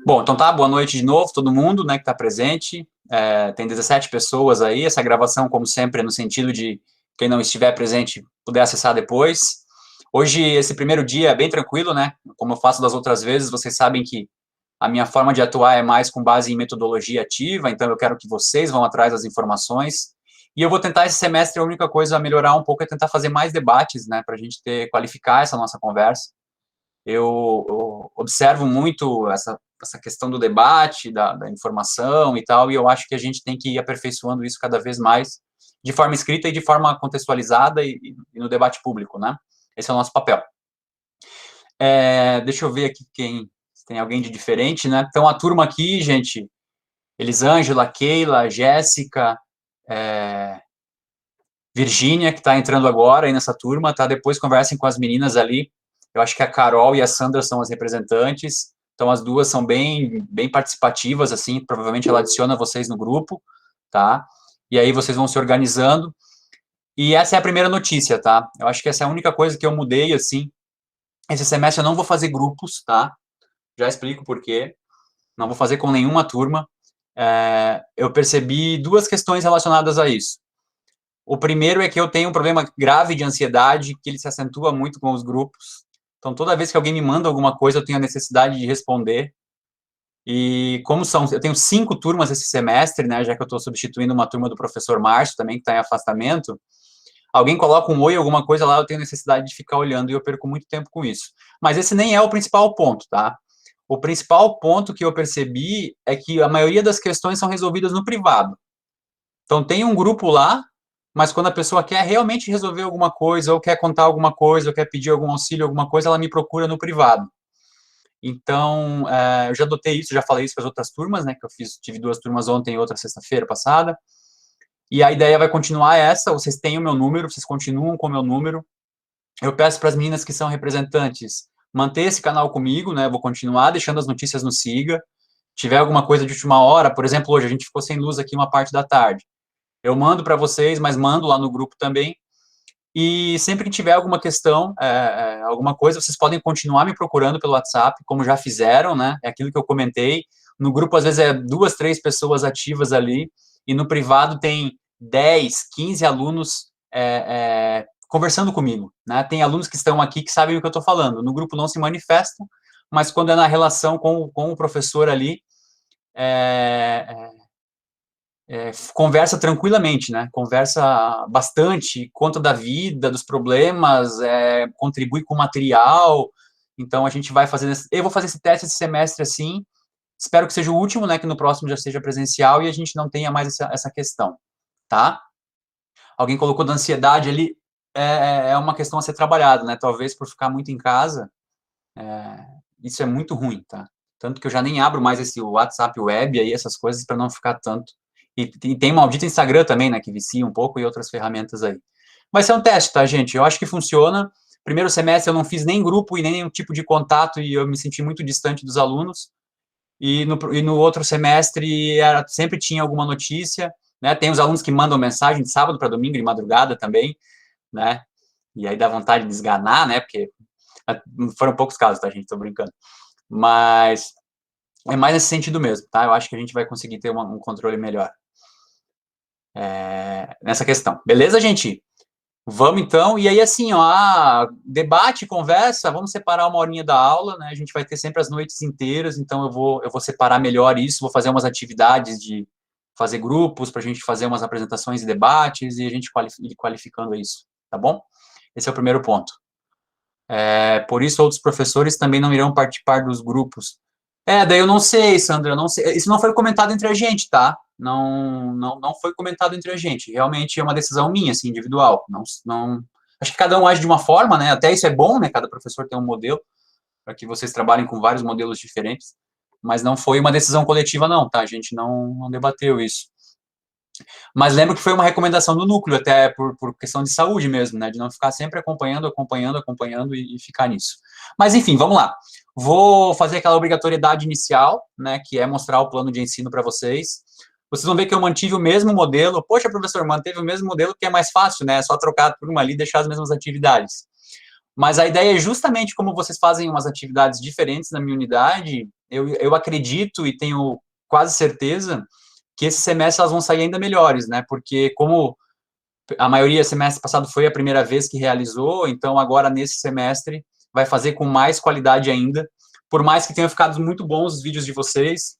Bom, então tá, boa noite de novo, todo mundo, né, que está presente. Tem 17 pessoas aí, essa gravação, como sempre, é no sentido de quem não estiver presente puder acessar depois. Hoje, esse primeiro dia é bem tranquilo, né, como eu faço das outras vezes, vocês sabem que a minha forma de atuar é mais com base em metodologia ativa, então eu quero que vocês vão atrás das informações. E eu vou tentar esse semestre, a única coisa a melhorar um pouco é tentar fazer mais debates, né, para a gente qualificar essa nossa conversa. Eu observo muito essa questão do debate, da informação e tal, e eu acho que a gente tem que ir aperfeiçoando isso cada vez mais, de forma escrita e de forma contextualizada e no debate público, né? Esse é o nosso papel. Deixa eu ver aqui se tem alguém de diferente, né? Então, a turma aqui, gente, Elisângela, Keila, Jéssica, Virgínia, que está entrando agora aí nessa turma, tá? Depois conversem com as meninas ali. Eu acho que a Carol e a Sandra são as representantes, então as duas são bem participativas, assim, provavelmente ela adiciona vocês no grupo, tá? E aí vocês vão se organizando. E essa é a primeira notícia, tá? Eu acho que essa é a única coisa que eu mudei, assim. Esse semestre eu não vou fazer grupos, tá? Já explico por quê. Não vou fazer com nenhuma turma. Eu percebi duas questões relacionadas a isso. O primeiro é que eu tenho um problema grave de ansiedade, que ele se acentua muito com os grupos. Então, toda vez que alguém me manda alguma coisa, eu tenho a necessidade de responder. E como eu tenho 5 turmas esse semestre, né, já que eu estou substituindo uma turma do professor Márcio também, que está em afastamento, alguém coloca um oi, alguma coisa lá, eu tenho necessidade de ficar olhando e eu perco muito tempo com isso. Mas esse nem é o principal ponto, tá? O principal ponto que eu percebi é que a maioria das questões são resolvidas no privado. Então, tem um grupo lá, mas quando a pessoa quer realmente resolver alguma coisa, ou quer contar alguma coisa, ou quer pedir algum auxílio, alguma coisa, ela me procura no privado. Então, eu já adotei isso, já falei isso para as outras turmas, né, que eu tive 2 turmas ontem e outra sexta-feira passada, e a ideia vai continuar essa, vocês têm o meu número, vocês continuam com o meu número. Eu peço para as meninas que são representantes manter esse canal comigo, né, eu vou continuar deixando as notícias no Siga. Tiver alguma coisa de última hora, por exemplo, hoje a gente ficou sem luz aqui uma parte da tarde. Eu mando para vocês, mas mando lá no grupo também. E sempre que tiver alguma questão, alguma coisa, vocês podem continuar me procurando pelo WhatsApp, como já fizeram, né? É aquilo que eu comentei. No grupo, às vezes, 2, 3 pessoas ativas ali, e no privado tem 10, 15 alunos conversando comigo, né? Tem alunos que estão aqui que sabem o que eu estou falando. No grupo não se manifestam, mas quando é na relação com o professor ali, conversa tranquilamente, né? Conversa bastante, conta da vida, dos problemas, contribui com material. Então a gente vai fazer. Eu vou fazer esse teste esse semestre assim. Espero que seja o último, né? Que no próximo já seja presencial e a gente não tenha mais essa questão, tá? Alguém colocou da ansiedade ali. É uma questão a ser trabalhada, né? Talvez por ficar muito em casa, isso é muito ruim, tá? Tanto que eu já nem abro mais esse WhatsApp web aí, essas coisas, para não ficar tanto. E tem o maldito Instagram também, né, que vicia um pouco, e outras ferramentas aí. Mas é um teste, tá, gente? Eu acho que funciona. Primeiro semestre eu não fiz nem grupo e nem nenhum tipo de contato, e eu me senti muito distante dos alunos. E no outro semestre sempre tinha alguma notícia, né? Tem os alunos que mandam mensagem de sábado para domingo, de madrugada também, né? E aí dá vontade de desganar, né? Porque foram poucos casos, tá, gente? Tô brincando. Mas é mais nesse sentido mesmo, tá? Eu acho que a gente vai conseguir ter um controle melhor nessa questão. Beleza, gente? Vamos então. E aí, assim, ó, debate, conversa, vamos separar uma horinha da aula, né? A gente vai ter sempre as noites inteiras, então eu vou separar melhor isso, vou fazer umas atividades de fazer grupos para a gente fazer umas apresentações e debates e a gente ir qualificando isso, tá bom? Esse é o primeiro ponto. Por isso, outros professores também não irão participar dos grupos. Daí eu não sei, Sandra, eu não sei. Isso não foi comentado entre a gente, tá? Não foi comentado entre a gente. Realmente é uma decisão minha, assim, individual. Não, acho que cada um age de uma forma, né? Até isso é bom, né? Cada professor tem um modelo, para que vocês trabalhem com vários modelos diferentes. Mas não foi uma decisão coletiva, não, tá? A gente não debateu isso. Mas lembro que foi uma recomendação do núcleo, até por questão de saúde mesmo, né? De não ficar sempre acompanhando e ficar nisso. Mas, enfim, vamos lá. Vou fazer aquela obrigatoriedade inicial, né? Que é mostrar o plano de ensino para vocês. Vocês vão ver que eu mantive o mesmo modelo. Poxa, professor, manteve o mesmo modelo que é mais fácil, né? É só trocar a turma ali e deixar as mesmas atividades. Mas a ideia é justamente como vocês fazem umas atividades diferentes na minha unidade, eu acredito e tenho quase certeza que esse semestre elas vão sair ainda melhores, né? Porque como a maioria semestre passado foi a primeira vez que realizou, então agora nesse semestre vai fazer com mais qualidade ainda, por mais que tenham ficado muito bons os vídeos de vocês,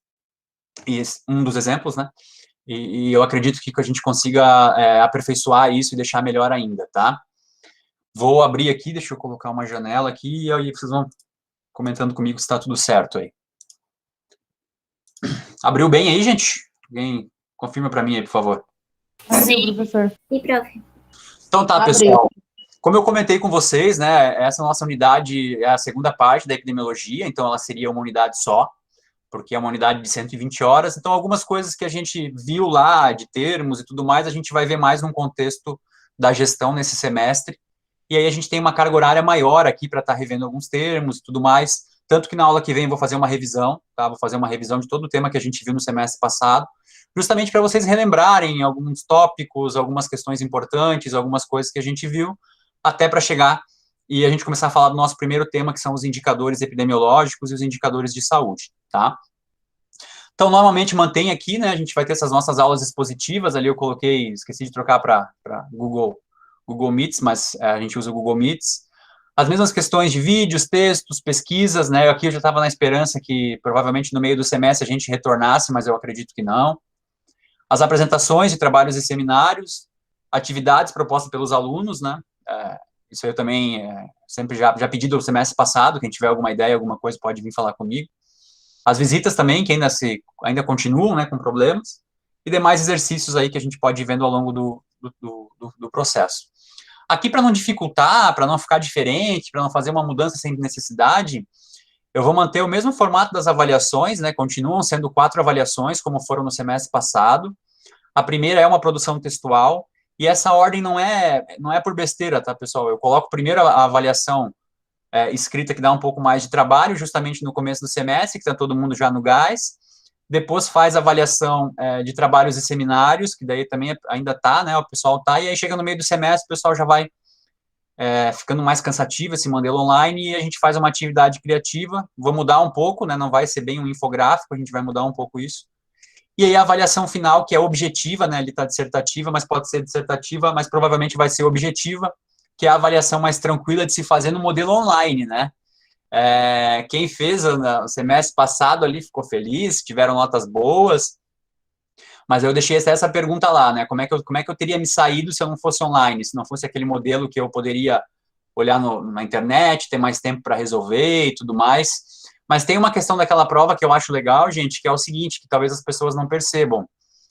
e um dos exemplos, né? E eu acredito que a gente consiga aperfeiçoar isso e deixar melhor ainda, tá? Vou abrir aqui, deixa eu colocar uma janela aqui, e aí vocês vão comentando comigo se está tudo certo aí. Abriu bem aí, gente? Alguém confirma para mim aí, por favor. Sim, professor. Sim, prof. Então tá, pessoal. Como eu comentei com vocês, né, essa nossa unidade é a segunda parte da epidemiologia, então ela seria uma unidade só, porque é uma unidade de 120 horas, então algumas coisas que a gente viu lá, de termos e tudo mais, a gente vai ver mais num contexto da gestão nesse semestre, e aí a gente tem uma carga horária maior aqui para estar revendo alguns termos e tudo mais, tanto que na aula que vem eu vou fazer uma revisão, tá? Vou fazer uma revisão de todo o tema que a gente viu no semestre passado, justamente para vocês relembrarem alguns tópicos, algumas questões importantes, algumas coisas que a gente viu, até para chegar e a gente começar a falar do nosso primeiro tema, que são os indicadores epidemiológicos e os indicadores de saúde, tá? Então, normalmente mantém aqui, né, a gente vai ter essas nossas aulas expositivas, ali eu coloquei, esqueci de trocar para Google Meets, mas a gente usa o Google Meets. As mesmas questões de vídeos, textos, pesquisas, né, aqui eu já estava na esperança que provavelmente no meio do semestre a gente retornasse, mas eu acredito que não. As apresentações de trabalhos e seminários, atividades propostas pelos alunos, né, isso eu também sempre já pedi do semestre passado, quem tiver alguma ideia, alguma coisa, pode vir falar comigo. As visitas também, que ainda continuam, né, com problemas, e demais exercícios aí que a gente pode ir vendo ao longo do processo. Aqui, para não dificultar, para não ficar diferente, para não fazer uma mudança sem necessidade, eu vou manter o mesmo formato das avaliações, né, continuam sendo 4 avaliações, como foram no semestre passado. A primeira é uma produção textual, e essa ordem não é por besteira, tá, pessoal? Eu coloco primeiro a avaliação escrita, que dá um pouco mais de trabalho, justamente no começo do semestre, que está todo mundo já no gás. Depois faz a avaliação de trabalhos e seminários, que daí também ainda está, né, o pessoal está, e aí chega no meio do semestre, o pessoal já vai ficando mais cansativo esse modelo online, e a gente faz uma atividade criativa, vou mudar um pouco, né, não vai ser bem um infográfico, a gente vai mudar um pouco isso. E aí a avaliação final, que é objetiva, né, ele está dissertativa, mas pode ser dissertativa, mas provavelmente vai ser objetiva, que é a avaliação mais tranquila de se fazer no modelo online, né. Quem fez o semestre passado ali ficou feliz, tiveram notas boas, mas eu deixei essa pergunta lá, né, como é que eu teria me saído se eu não fosse online, se não fosse aquele modelo que eu poderia olhar na internet, ter mais tempo para resolver e tudo mais. Mas tem uma questão daquela prova que eu acho legal, gente, que é o seguinte, que talvez as pessoas não percebam.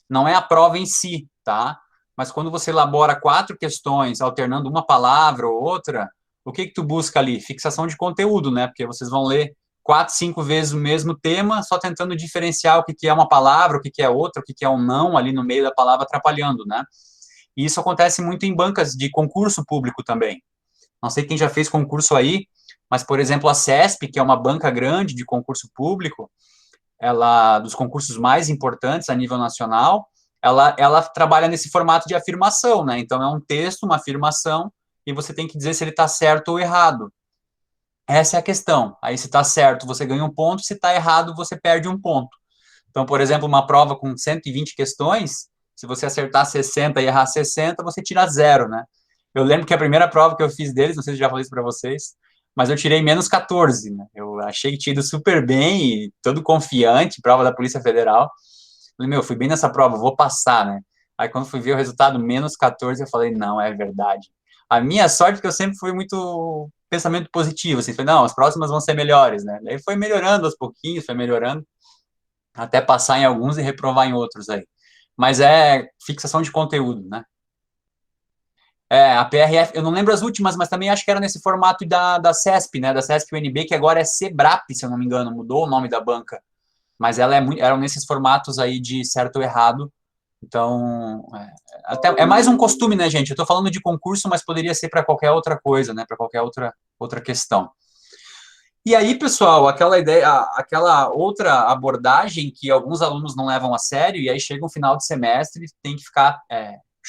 Não é a prova em si, tá? Mas quando você elabora 4 questões, alternando uma palavra ou outra, o que tu busca ali? Fixação de conteúdo, né? Porque vocês vão ler 4, 5 vezes o mesmo tema, só tentando diferenciar o que é uma palavra, o que é outra, o que é um não ali no meio da palavra, atrapalhando, né? E isso acontece muito em bancas de concurso público também. Não sei quem já fez concurso aí, mas, por exemplo, a CESP, que é uma banca grande de concurso público, dos concursos mais importantes a nível nacional, ela trabalha nesse formato de afirmação, né? Então, é um texto, uma afirmação, e você tem que dizer se ele está certo ou errado. Essa é a questão. Aí, se está certo, você ganha um ponto, se está errado, você perde um ponto. Então, por exemplo, uma prova com 120 questões, se você acertar 60 e errar 60, você tira 0, né? Eu lembro que a primeira prova que eu fiz deles, não sei se eu já falei isso para vocês, mas eu tirei menos 14, né? Eu achei que tinha ido super bem e todo confiante, prova da Polícia Federal. Falei, fui bem nessa prova, vou passar, né? Aí quando fui ver o resultado, menos 14, eu falei, não, é verdade. A minha sorte é que eu sempre fui muito pensamento positivo, assim, falei, não, as próximas vão ser melhores, né? Daí foi melhorando aos pouquinhos, foi melhorando, até passar em alguns e reprovar em outros aí. Mas é fixação de conteúdo, né? A PRF, eu não lembro as últimas, mas também acho que era nesse formato da CESP, né? Da CESP UNB, que agora é SEBRAP, se eu não me engano, mudou o nome da banca. Mas eram nesses formatos aí de certo ou errado. Então, é mais um costume, né, gente? Eu tô falando de concurso, mas poderia ser para qualquer outra coisa, né? Para qualquer outra questão. E aí, pessoal, aquela outra abordagem que alguns alunos não levam a sério, e aí chega um final de semestre, tem que ficar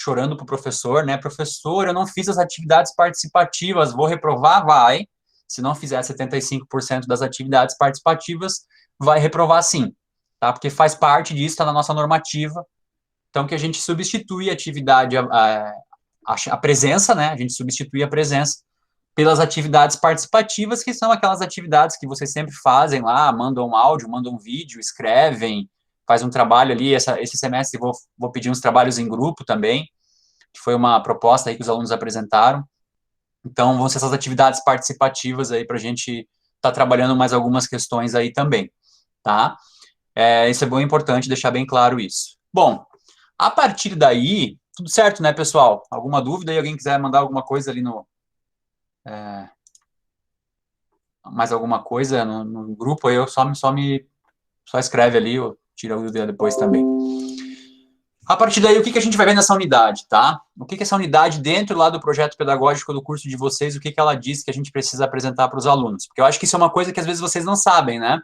chorando para o professor, né? Professor, eu não fiz as atividades participativas, vou reprovar? Vai. Se não fizer 75% das atividades participativas, vai reprovar sim, tá? Porque faz parte disso, está na nossa normativa. Então, que a gente substitui a atividade, a presença, né? A gente substitui a presença pelas atividades participativas, que são aquelas atividades que vocês sempre fazem lá, mandam um áudio, mandam um vídeo, escrevem, faz um trabalho ali. Esse semestre vou pedir uns trabalhos em grupo também, que foi uma proposta aí que os alunos apresentaram. Então, vão ser essas atividades participativas aí para a gente estar trabalhando mais algumas questões aí também, tá? Isso é bem importante deixar bem claro isso. Bom, a partir daí, tudo certo, né, pessoal? Alguma dúvida aí? Alguém quiser mandar alguma coisa ali no... mais alguma coisa no grupo, aí eu só escreve ali, ou tira o dúvida depois também. A partir daí, o que a gente vai ver nessa unidade, tá? O que essa unidade, dentro lá do projeto pedagógico do curso de vocês, o que ela diz que a gente precisa apresentar para os alunos? Porque eu acho que isso é uma coisa que às vezes vocês não sabem, né?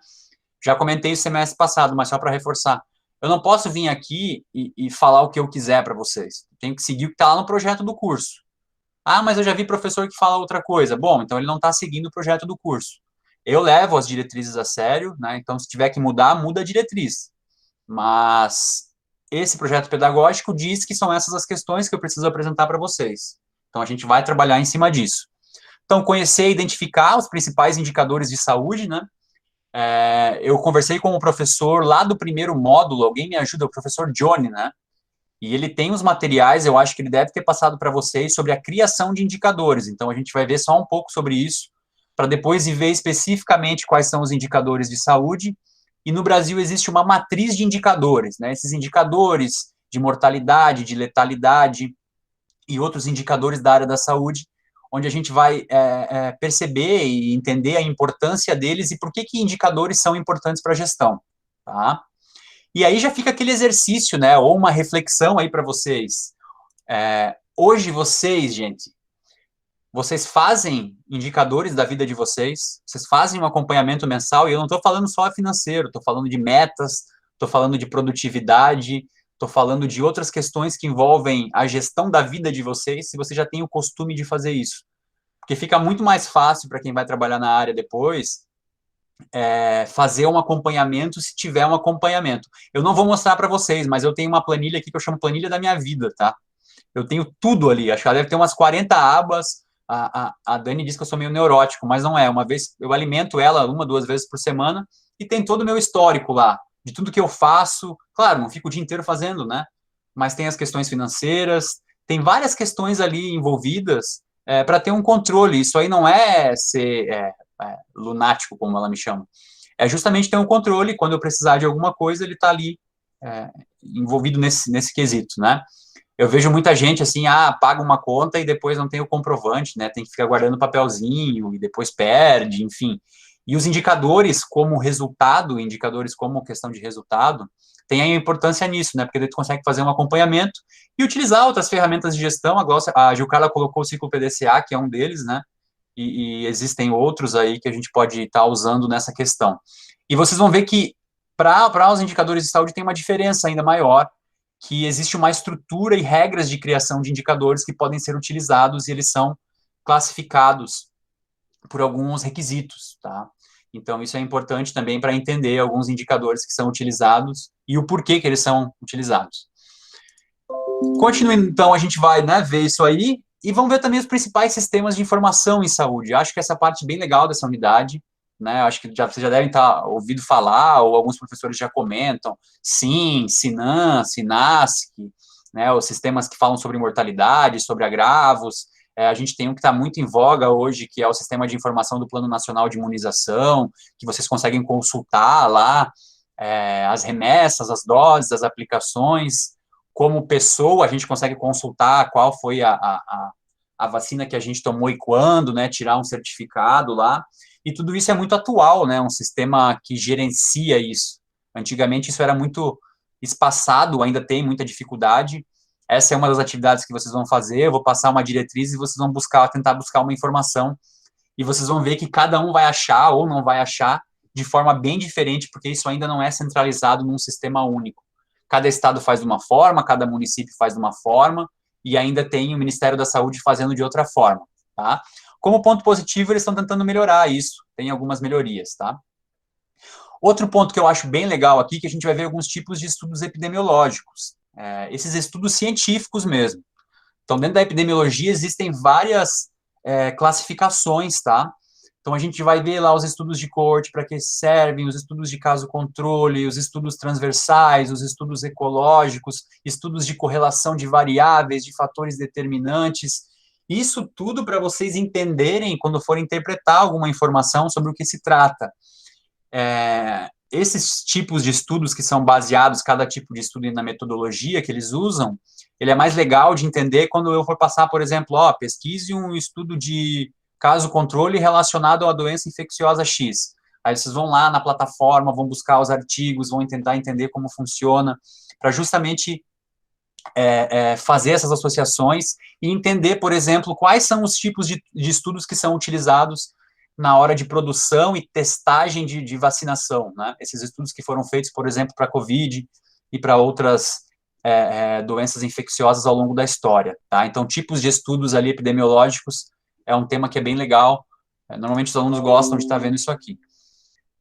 Já comentei isso semestre passado, mas só para reforçar. Eu não posso vir aqui e falar o que eu quiser para vocês. Eu tenho que seguir o que está lá no projeto do curso. Ah, mas eu já vi professor que fala outra coisa. Bom, então ele não está seguindo o projeto do curso. Eu levo as diretrizes a sério, né? Então, se tiver que mudar, muda a diretriz. Mas esse projeto pedagógico diz que são essas as questões que eu preciso apresentar para vocês. Então, a gente vai trabalhar em cima disso. Então, conhecer e identificar os principais indicadores de saúde, né? Eu conversei com o professor lá do primeiro módulo, alguém me ajuda, o professor Johnny, né? E ele tem os materiais, eu acho que ele deve ter passado para vocês sobre a criação de indicadores. Então, a gente vai ver só um pouco sobre isso, para depois ver especificamente quais são os indicadores de saúde. E no Brasil existe uma matriz de indicadores, né? Esses indicadores de mortalidade, de letalidade e outros indicadores da área da saúde, onde a gente vai perceber e entender a importância deles e por que indicadores são importantes para a gestão, tá? E aí já fica aquele exercício, né, ou uma reflexão aí para vocês. Hoje vocês, gente, vocês fazem indicadores da vida de vocês, vocês fazem um acompanhamento mensal, e eu não estou falando só financeiro, estou falando de metas, estou falando de produtividade, estou falando de outras questões que envolvem a gestão da vida de vocês, se você já tem o costume de fazer isso. Porque fica muito mais fácil para quem vai trabalhar na área depois, fazer um acompanhamento se tiver um acompanhamento. Eu não vou mostrar para vocês, mas eu tenho uma planilha aqui que eu chamo planilha da minha vida, tá? Eu tenho tudo ali, acho que ela deve ter umas 40 abas. A Dani diz que eu sou meio neurótico, mas não é. Uma vez, eu alimento ela 1, 2 vezes por semana e tem todo o meu histórico lá, de tudo que eu faço. Claro, não fico o dia inteiro fazendo, né? Mas tem as questões financeiras, tem várias questões ali envolvidas para ter um controle. Isso aí não é ser lunático, como ela me chama. É justamente ter um controle, quando eu precisar de alguma coisa, ele está ali envolvido nesse quesito, né? Eu vejo muita gente assim, paga uma conta e depois não tem o comprovante, né? Tem que ficar guardando papelzinho e depois perde, enfim. E os indicadores como resultado, indicadores como questão de resultado, tem a importância nisso, né? Porque daí tu consegue fazer um acompanhamento e utilizar outras ferramentas de gestão. Agora, a Gilcarla colocou o ciclo PDCA, que é um deles, né? E existem outros aí que a gente pode estar usando nessa questão. E vocês vão ver que para os indicadores de saúde tem uma diferença ainda maior, que existe uma estrutura e regras de criação de indicadores que podem ser utilizados e eles são classificados por alguns requisitos, tá? Então, isso é importante também para entender alguns indicadores que são utilizados e o porquê que eles são utilizados. Continuando, então, a gente vai ver isso aí e vamos ver também os principais sistemas de informação em saúde. Acho que essa parte é bem legal dessa unidade, né? Acho que vocês já devem estar ouvido falar, ou alguns professores já comentam, SIM, SINAM, SINASC, né? Os sistemas que falam sobre mortalidade, sobre agravos. A gente tem um que está muito em voga hoje, que é o sistema de informação do Plano Nacional de Imunização, que vocês conseguem consultar lá as remessas, as doses, as aplicações. Como pessoa, a gente consegue consultar qual foi a vacina que a gente tomou e quando, né? Tirar um certificado lá. E tudo isso é muito atual, né? Um sistema que gerencia isso. Antigamente isso era muito espaçado, ainda tem muita dificuldade. Essa é uma das atividades que vocês vão fazer. Eu vou passar uma diretriz e vocês vão tentar buscar uma informação. E vocês vão ver que cada um vai achar ou não vai achar de forma bem diferente, porque isso ainda não é centralizado num sistema único. Cada estado faz de uma forma, cada município faz de uma forma, e ainda tem o Ministério da Saúde fazendo de outra forma, tá? Como ponto positivo, eles estão tentando melhorar isso, tem algumas melhorias, tá? Outro ponto que eu acho bem legal aqui, que a gente vai ver alguns tipos de estudos epidemiológicos, esses estudos científicos mesmo. Então, dentro da epidemiologia, existem várias classificações, tá? Então, a gente vai ver lá os estudos de coorte, para que servem, os estudos de caso-controle, os estudos transversais, os estudos ecológicos, estudos de correlação de variáveis, de fatores determinantes. Isso tudo para vocês entenderem quando forem interpretar alguma informação sobre o que se trata. Esses tipos de estudos que são baseados, cada tipo de estudo na metodologia que eles usam, ele é mais legal de entender quando eu for passar, por exemplo, pesquise um estudo de caso-controle relacionado a doença infecciosa X. Aí vocês vão lá na plataforma, vão buscar os artigos, vão tentar entender como funciona, para justamente fazer essas associações e entender, por exemplo, quais são os tipos de estudos que são utilizados na hora de produção e testagem de vacinação, né? Esses estudos que foram feitos, por exemplo, para a COVID e para outras doenças infecciosas ao longo da história, tá? Então, tipos de estudos ali epidemiológicos é um tema que é bem legal. Normalmente os alunos gostam de estar vendo isso aqui.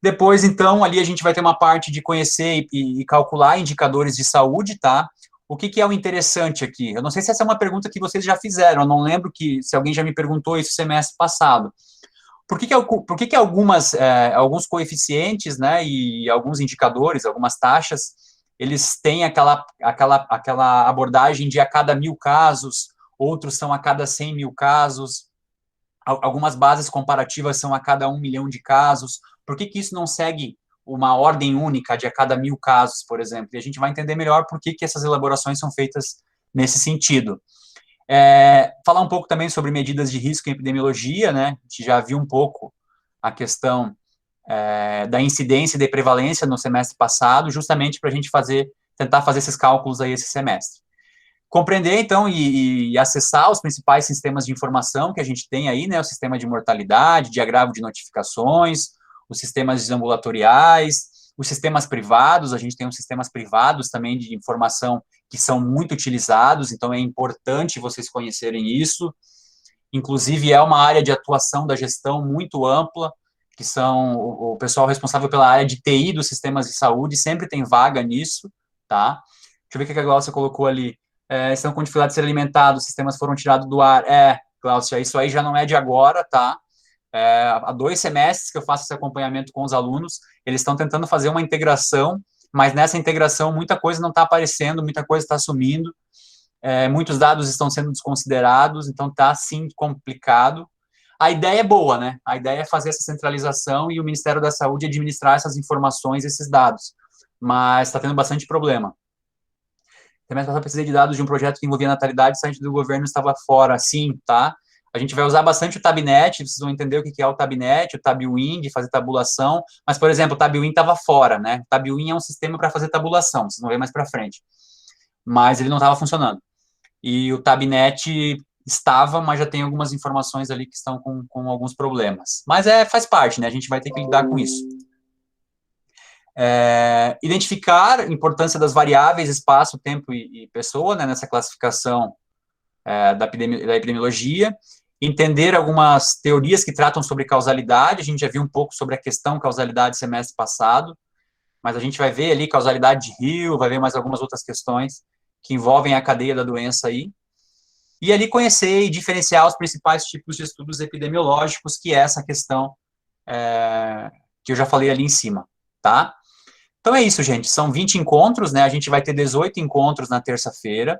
Depois, então, ali a gente vai ter uma parte de conhecer e calcular indicadores de saúde, tá? O que é o interessante aqui? Eu não sei se essa é uma pergunta que vocês já fizeram, eu não lembro se alguém já me perguntou isso semestre passado. Por que alguns coeficientes, né, e alguns indicadores, algumas taxas, eles têm aquela abordagem de a cada 1.000 casos, outros são a cada 100 mil casos, algumas bases comparativas são a cada 1 milhão de casos? Por que isso não segue uma ordem única de a cada 1.000 casos, por exemplo? E a gente vai entender melhor por que essas elaborações são feitas nesse sentido. Falar um pouco também sobre medidas de risco em epidemiologia, né? A gente já viu um pouco a questão da incidência e da prevalência no semestre passado, justamente para a gente tentar fazer esses cálculos aí esse semestre. Compreender, então, e acessar os principais sistemas de informação que a gente tem aí, né? O sistema de mortalidade, de agravo de notificações, os sistemas ambulatoriais, os sistemas privados, a gente tem uns sistemas privados também de informação que são muito utilizados, então é importante vocês conhecerem isso. Inclusive, é uma área de atuação da gestão muito ampla, que são o pessoal responsável pela área de TI dos sistemas de saúde, sempre tem vaga nisso, tá? Deixa eu ver o que a Glaucia colocou ali. Estão com dificuldade de ser alimentados, sistemas foram tirados do ar. Glaucia, isso aí já não é de agora, tá? Há 2 semestres que eu faço esse acompanhamento com os alunos, eles estão tentando fazer uma integração, mas nessa integração muita coisa não está aparecendo, muita coisa está sumindo, muitos dados estão sendo desconsiderados, então está, sim, complicado. A ideia é boa, né? A ideia é fazer essa centralização e o Ministério da Saúde administrar essas informações, esses dados, mas está tendo bastante problema. Também precisei de dados de um projeto que envolvia natalidade, o site do governo estava fora, sim, tá? A gente vai usar bastante o Tabnet, vocês vão entender o que é o Tabnet, o Tabuin, de fazer tabulação, mas, por exemplo, o Tabuin estava fora, né? O Tabuin é um sistema para fazer tabulação, vocês vão ver mais para frente. Mas ele não estava funcionando. E o Tabnet estava, mas já tem algumas informações ali que estão com alguns problemas. Mas faz parte, né? A gente vai ter que lidar com isso. Identificar a importância das variáveis, espaço, tempo e pessoa, né, nessa classificação da epidemiologia. Entender algumas teorias que tratam sobre causalidade, a gente já viu um pouco sobre a questão causalidade semestre passado, mas a gente vai ver ali causalidade de Hill, vai ver mais algumas outras questões que envolvem a cadeia da doença aí. E ali conhecer e diferenciar os principais tipos de estudos epidemiológicos, que é essa questão que eu já falei ali em cima, tá? Então é isso, gente, são 20 encontros, né, a gente vai ter 18 encontros na terça-feira,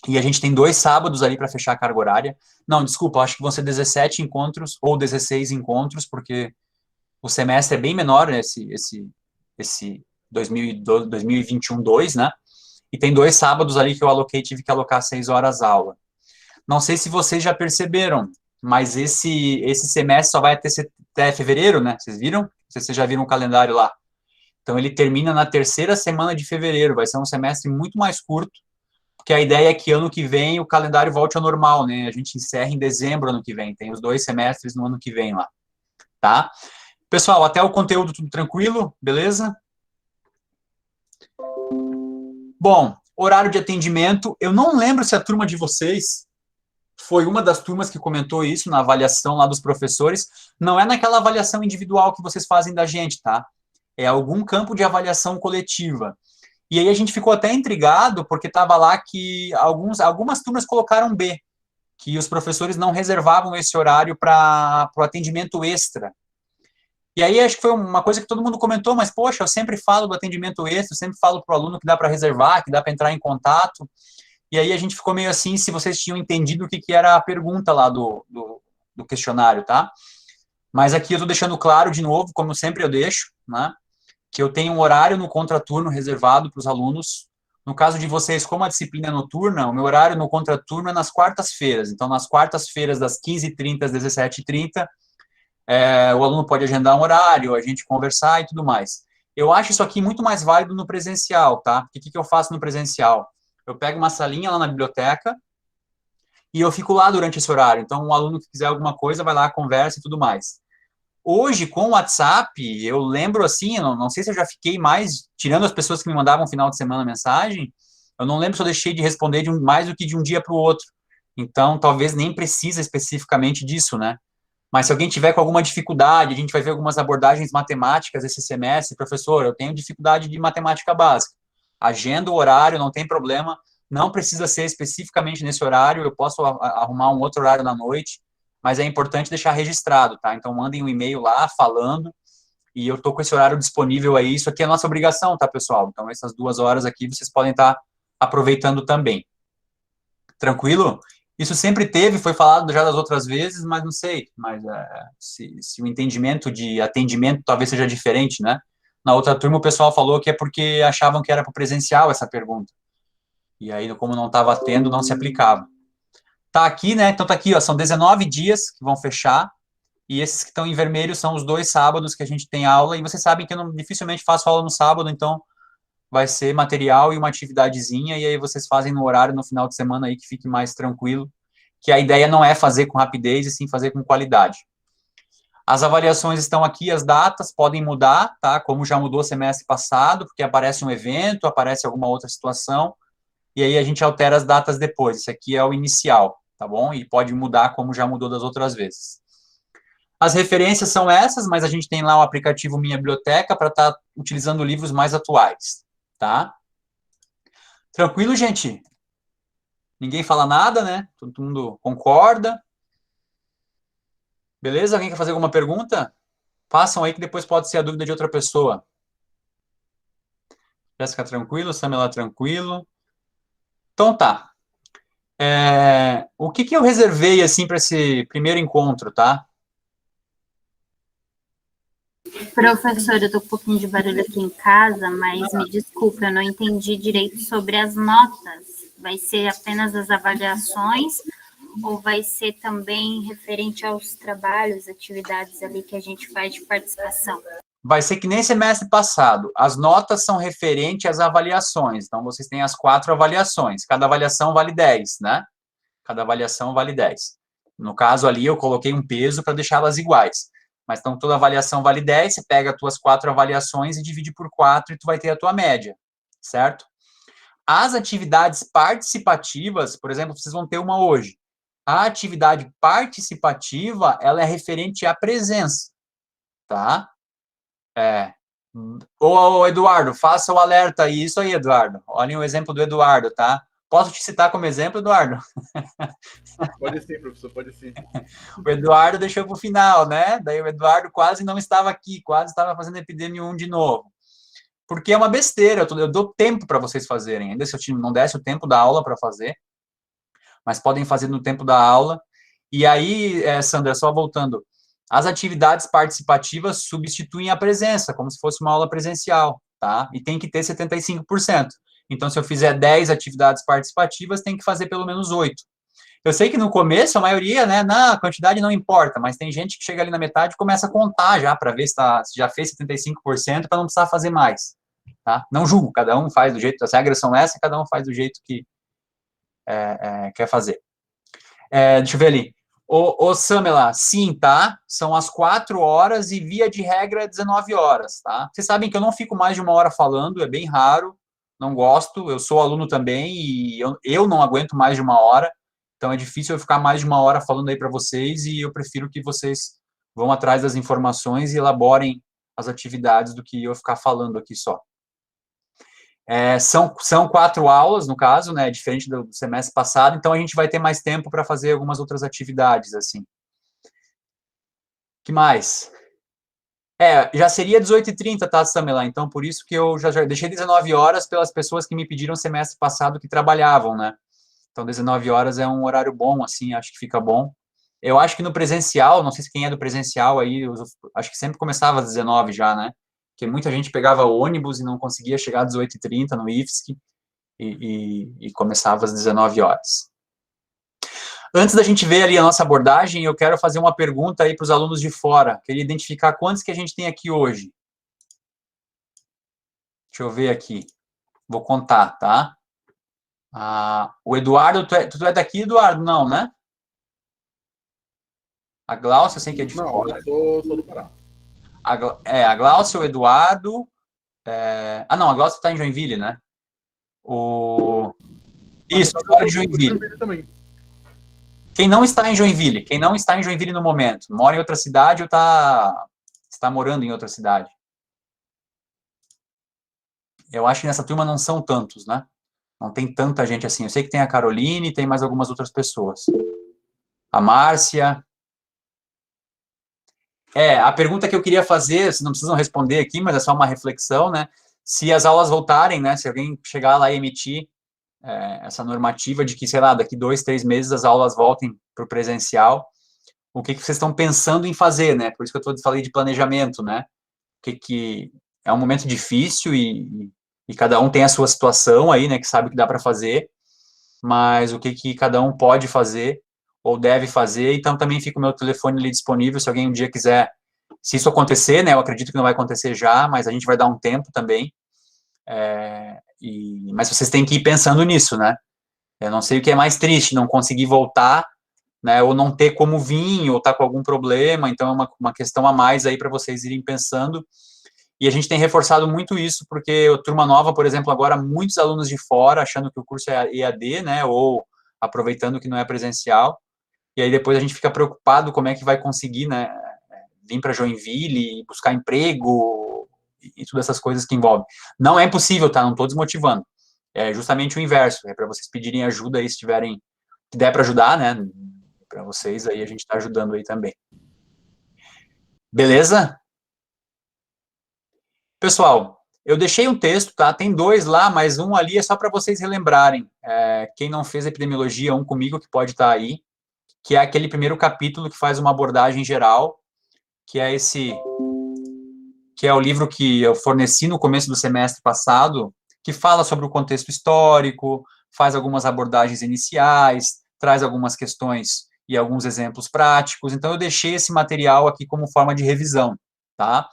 e a gente tem 2 sábados ali para fechar a carga horária. Não, desculpa, acho que vão ser 17 encontros, ou 16 encontros, porque o semestre é bem menor, né, esse 2021-2, né, e tem 2 sábados ali que eu tive que alocar 6 horas aula. Não sei se vocês já perceberam, mas esse semestre só vai até fevereiro, né, vocês viram? Não sei se vocês já viram o calendário lá. Então, ele termina na 3ª semana de fevereiro, vai ser um semestre muito mais curto, porque a ideia é que ano que vem o calendário volte ao normal, né? A gente encerra em dezembro ano que vem, tem os 2 semestres no ano que vem lá, tá? Pessoal, até o conteúdo tudo tranquilo, beleza? Bom, Horário de atendimento, eu não lembro se a turma de vocês foi uma das turmas que comentou isso na avaliação lá dos professores. Não é naquela avaliação individual que vocês fazem da gente, tá? É algum campo de avaliação coletiva. E aí a gente ficou até intrigado, porque estava lá que algumas turmas colocaram B, que os professores não reservavam esse horário para o atendimento extra. E aí acho que foi uma coisa que todo mundo comentou, mas poxa, eu sempre falo do atendimento extra, eu sempre falo para o aluno que dá para reservar, que dá para entrar em contato. E aí a gente ficou meio assim, se vocês tinham entendido o que era a pergunta lá do questionário, tá? Mas aqui eu estou deixando claro de novo, como sempre eu deixo, né? Que eu tenho um horário no contraturno reservado para os alunos. No caso de vocês, como a disciplina é noturna, o meu horário no contraturno é nas quartas-feiras. Então, nas quartas-feiras, das 15h30 às 17h30, o aluno pode agendar um horário, a gente conversar e tudo mais. Eu acho isso aqui muito mais válido no presencial, tá? Porque o que eu faço no presencial? Eu pego uma salinha lá na biblioteca e eu fico lá durante esse horário. Então, um aluno que quiser alguma coisa, vai lá, conversa e tudo mais. Hoje, com o WhatsApp, eu lembro assim, eu não sei se eu já fiquei mais, tirando as pessoas que me mandavam no final de semana mensagem, eu não lembro se eu deixei de responder mais do que de um dia para o outro. Então, talvez nem precisa especificamente disso, né? Mas se alguém tiver com alguma dificuldade, a gente vai ver algumas abordagens matemáticas esse semestre, professor, eu tenho dificuldade de matemática básica. Agenda o horário, não tem problema, não precisa ser especificamente nesse horário, eu posso arrumar um outro horário na noite, mas é importante deixar registrado, tá? Então, mandem um e-mail lá falando, e eu tô com esse horário disponível aí, isso aqui é nossa obrigação, tá, pessoal? Então, essas 2 horas aqui, vocês podem estar aproveitando também. Tranquilo? Isso sempre teve, foi falado já das outras vezes, mas não sei, mas se o entendimento de atendimento talvez seja diferente, né? Na outra turma o pessoal falou que é porque achavam que era para presencial essa pergunta. E aí, como não estava tendo, não se aplicava. Tá aqui, né? Então tá aqui, ó, são 19 dias que vão fechar, e esses que estão em vermelho são os 2 sábados que a gente tem aula, e vocês sabem que eu dificilmente faço aula no sábado, então vai ser material e uma atividadezinha, e aí vocês fazem no horário no final de semana aí que fique mais tranquilo, que a ideia não é fazer com rapidez, e sim fazer com qualidade. As avaliações estão aqui, as datas podem mudar, tá? Como já mudou semestre passado, porque aparece um evento, aparece alguma outra situação, e aí a gente altera as datas depois. Esse aqui é o inicial, tá bom? E pode mudar como já mudou das outras vezes. As referências são essas, mas a gente tem lá o aplicativo Minha Biblioteca para estar utilizando livros mais atuais, tá? Tranquilo, gente? Ninguém fala nada, né? Todo mundo concorda. Beleza? Alguém quer fazer alguma pergunta? Façam aí que depois pode ser a dúvida de outra pessoa. Jéssica, tranquilo? Samela, tranquilo? Então tá. O que eu reservei, assim, para esse primeiro encontro, tá? Professor, eu tô com um pouquinho de barulho aqui em casa, mas me desculpe, eu não entendi direito sobre as notas. Vai ser apenas as avaliações ou vai ser também referente aos trabalhos, atividades ali que a gente faz de participação? Vai ser que nem semestre passado. As notas são referentes às avaliações. Então, vocês têm as 4 avaliações. Cada avaliação vale 10, né? Cada avaliação vale 10. No caso ali, eu coloquei um peso para deixá-las iguais. Mas então, toda avaliação vale 10, você pega as tuas 4 avaliações e divide por 4 e tu vai ter a tua média, certo? As atividades participativas, por exemplo, vocês vão ter uma hoje. A atividade participativa, ela é referente à presença, tá? Ô, Eduardo, faça o alerta aí. Isso aí, Eduardo. Olhem o exemplo do Eduardo, tá? Posso te citar como exemplo, Eduardo? Pode sim, professor, pode sim. O Eduardo deixou para o final, né? Daí o Eduardo quase não estava aqui, quase estava fazendo Epidemia 1 de novo. Porque é uma besteira, eu dou tempo para vocês fazerem. Ainda se eu não desse o tempo da aula para fazer, mas podem fazer no tempo da aula. E aí, Sandra, só voltando, as atividades participativas substituem a presença, como se fosse uma aula presencial, tá? E tem que ter 75%. Então, se eu fizer 10 atividades participativas, tem que fazer pelo menos 8. Eu sei que no começo, a maioria, né, a quantidade não importa, mas tem gente que chega ali na metade e começa a contar já, para ver se já fez 75%, para não precisar fazer mais, tá? Não julgo, cada um faz do jeito, as regras são essas, cada um faz do jeito que quer fazer. Deixa eu ver ali. Ô, Samela, sim, tá? São as 4 horas e via de regra 19 horas, tá? Vocês sabem que eu não fico mais de 1 hora falando, é bem raro. não gosto, eu sou aluno também e eu não aguento mais de 1 hora, então é difícil eu ficar mais de 1 hora falando aí para vocês e eu prefiro que vocês vão atrás das informações e elaborem as atividades do que eu ficar falando aqui só. São 4 aulas, no caso, né, diferente do semestre passado, então a gente vai ter mais tempo para fazer algumas outras atividades, assim. Que mais? Já seria 18h30, tá, Samela? Então, por isso que eu já deixei 19 horas pelas pessoas que me pediram semestre passado que trabalhavam, né? Então, 19 horas é um horário bom, assim, acho que fica bom. Eu acho que no presencial, não sei se quem é do presencial aí, acho que sempre começava às 19 já, né? Porque muita gente pegava ônibus e não conseguia chegar às 18h30 no IFSC e começava às 19 horas. Antes da gente ver ali a nossa abordagem, eu quero fazer uma pergunta aí para os alunos de fora. Queria identificar quantos que a gente tem aqui hoje. Deixa eu ver aqui. Vou contar, tá? O Eduardo, tu é daqui, Eduardo? Não, né? A Glaucia, eu sei que é de fora. Não, eu sou do Pará. A Glaucia, o Eduardo... não, a Glaucia está em Joinville, né? Isso, fora de Joinville. Também. Quem não está em Joinville no momento, mora em outra cidade ou está morando em outra cidade? Eu acho que nessa turma não são tantos, né? Não tem tanta gente assim. Eu sei que tem a Caroline e tem mais algumas outras pessoas. A Márcia. A pergunta que eu queria fazer, vocês não precisam responder aqui, mas é só uma reflexão, né? Se as aulas voltarem, né? Se alguém chegar lá e emitir essa normativa de que, sei lá, daqui 2, 3 meses as aulas voltem para o presencial, o que vocês estão pensando em fazer, né? Por isso que eu falei de planejamento, né? Que é um momento difícil e cada um tem a sua situação aí, né? Que sabe o que dá para fazer, mas o que cada um pode fazer ou deve fazer. Então, também fica o meu telefone ali disponível, se alguém um dia quiser, se isso acontecer, né? Eu acredito que não vai acontecer já, mas a gente vai dar um tempo também. Mas vocês têm que ir pensando nisso, né? Eu não sei o que é mais triste, não conseguir voltar, né? Ou não ter como vir, ou estar com algum problema. Então, é uma questão a mais aí para vocês irem pensando. E a gente tem reforçado muito isso, porque a turma nova, por exemplo, agora muitos alunos de fora, achando que o curso é EAD, né? Ou aproveitando que não é presencial. E aí depois a gente fica preocupado como é que vai conseguir, né? Vir para Joinville, buscar emprego e todas essas coisas que envolvem. Não é impossível, tá? Não estou desmotivando. É justamente o inverso. É para vocês pedirem ajuda aí, se tiverem, que der para ajudar, né? Para vocês aí, a gente está ajudando aí também. Beleza? Pessoal, eu deixei um texto, tá? Tem 2 lá, mas um ali é só para vocês relembrarem. Quem não fez epidemiologia 1 comigo, que pode estar aí, que é aquele primeiro capítulo que faz uma abordagem geral, que é o livro que eu forneci no começo do semestre passado, que fala sobre o contexto histórico, faz algumas abordagens iniciais, traz algumas questões e alguns exemplos práticos. Então, eu deixei esse material aqui como forma de revisão, tá?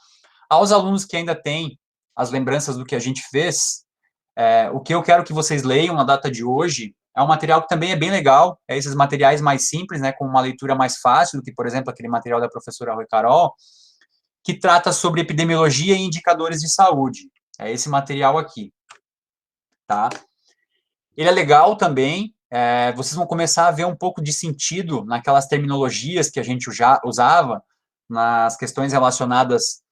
Aos alunos que ainda têm as lembranças do que a gente fez, o que eu quero que vocês leiam na data de hoje é um material que também é bem legal, esses materiais mais simples, né, com uma leitura mais fácil do que, por exemplo, aquele material da professora Rui Carol, que trata sobre epidemiologia e indicadores de saúde. É esse material aqui, tá? Ele é legal também, vocês vão começar a ver um pouco de sentido naquelas terminologias que a gente já usava, nas questões relacionadas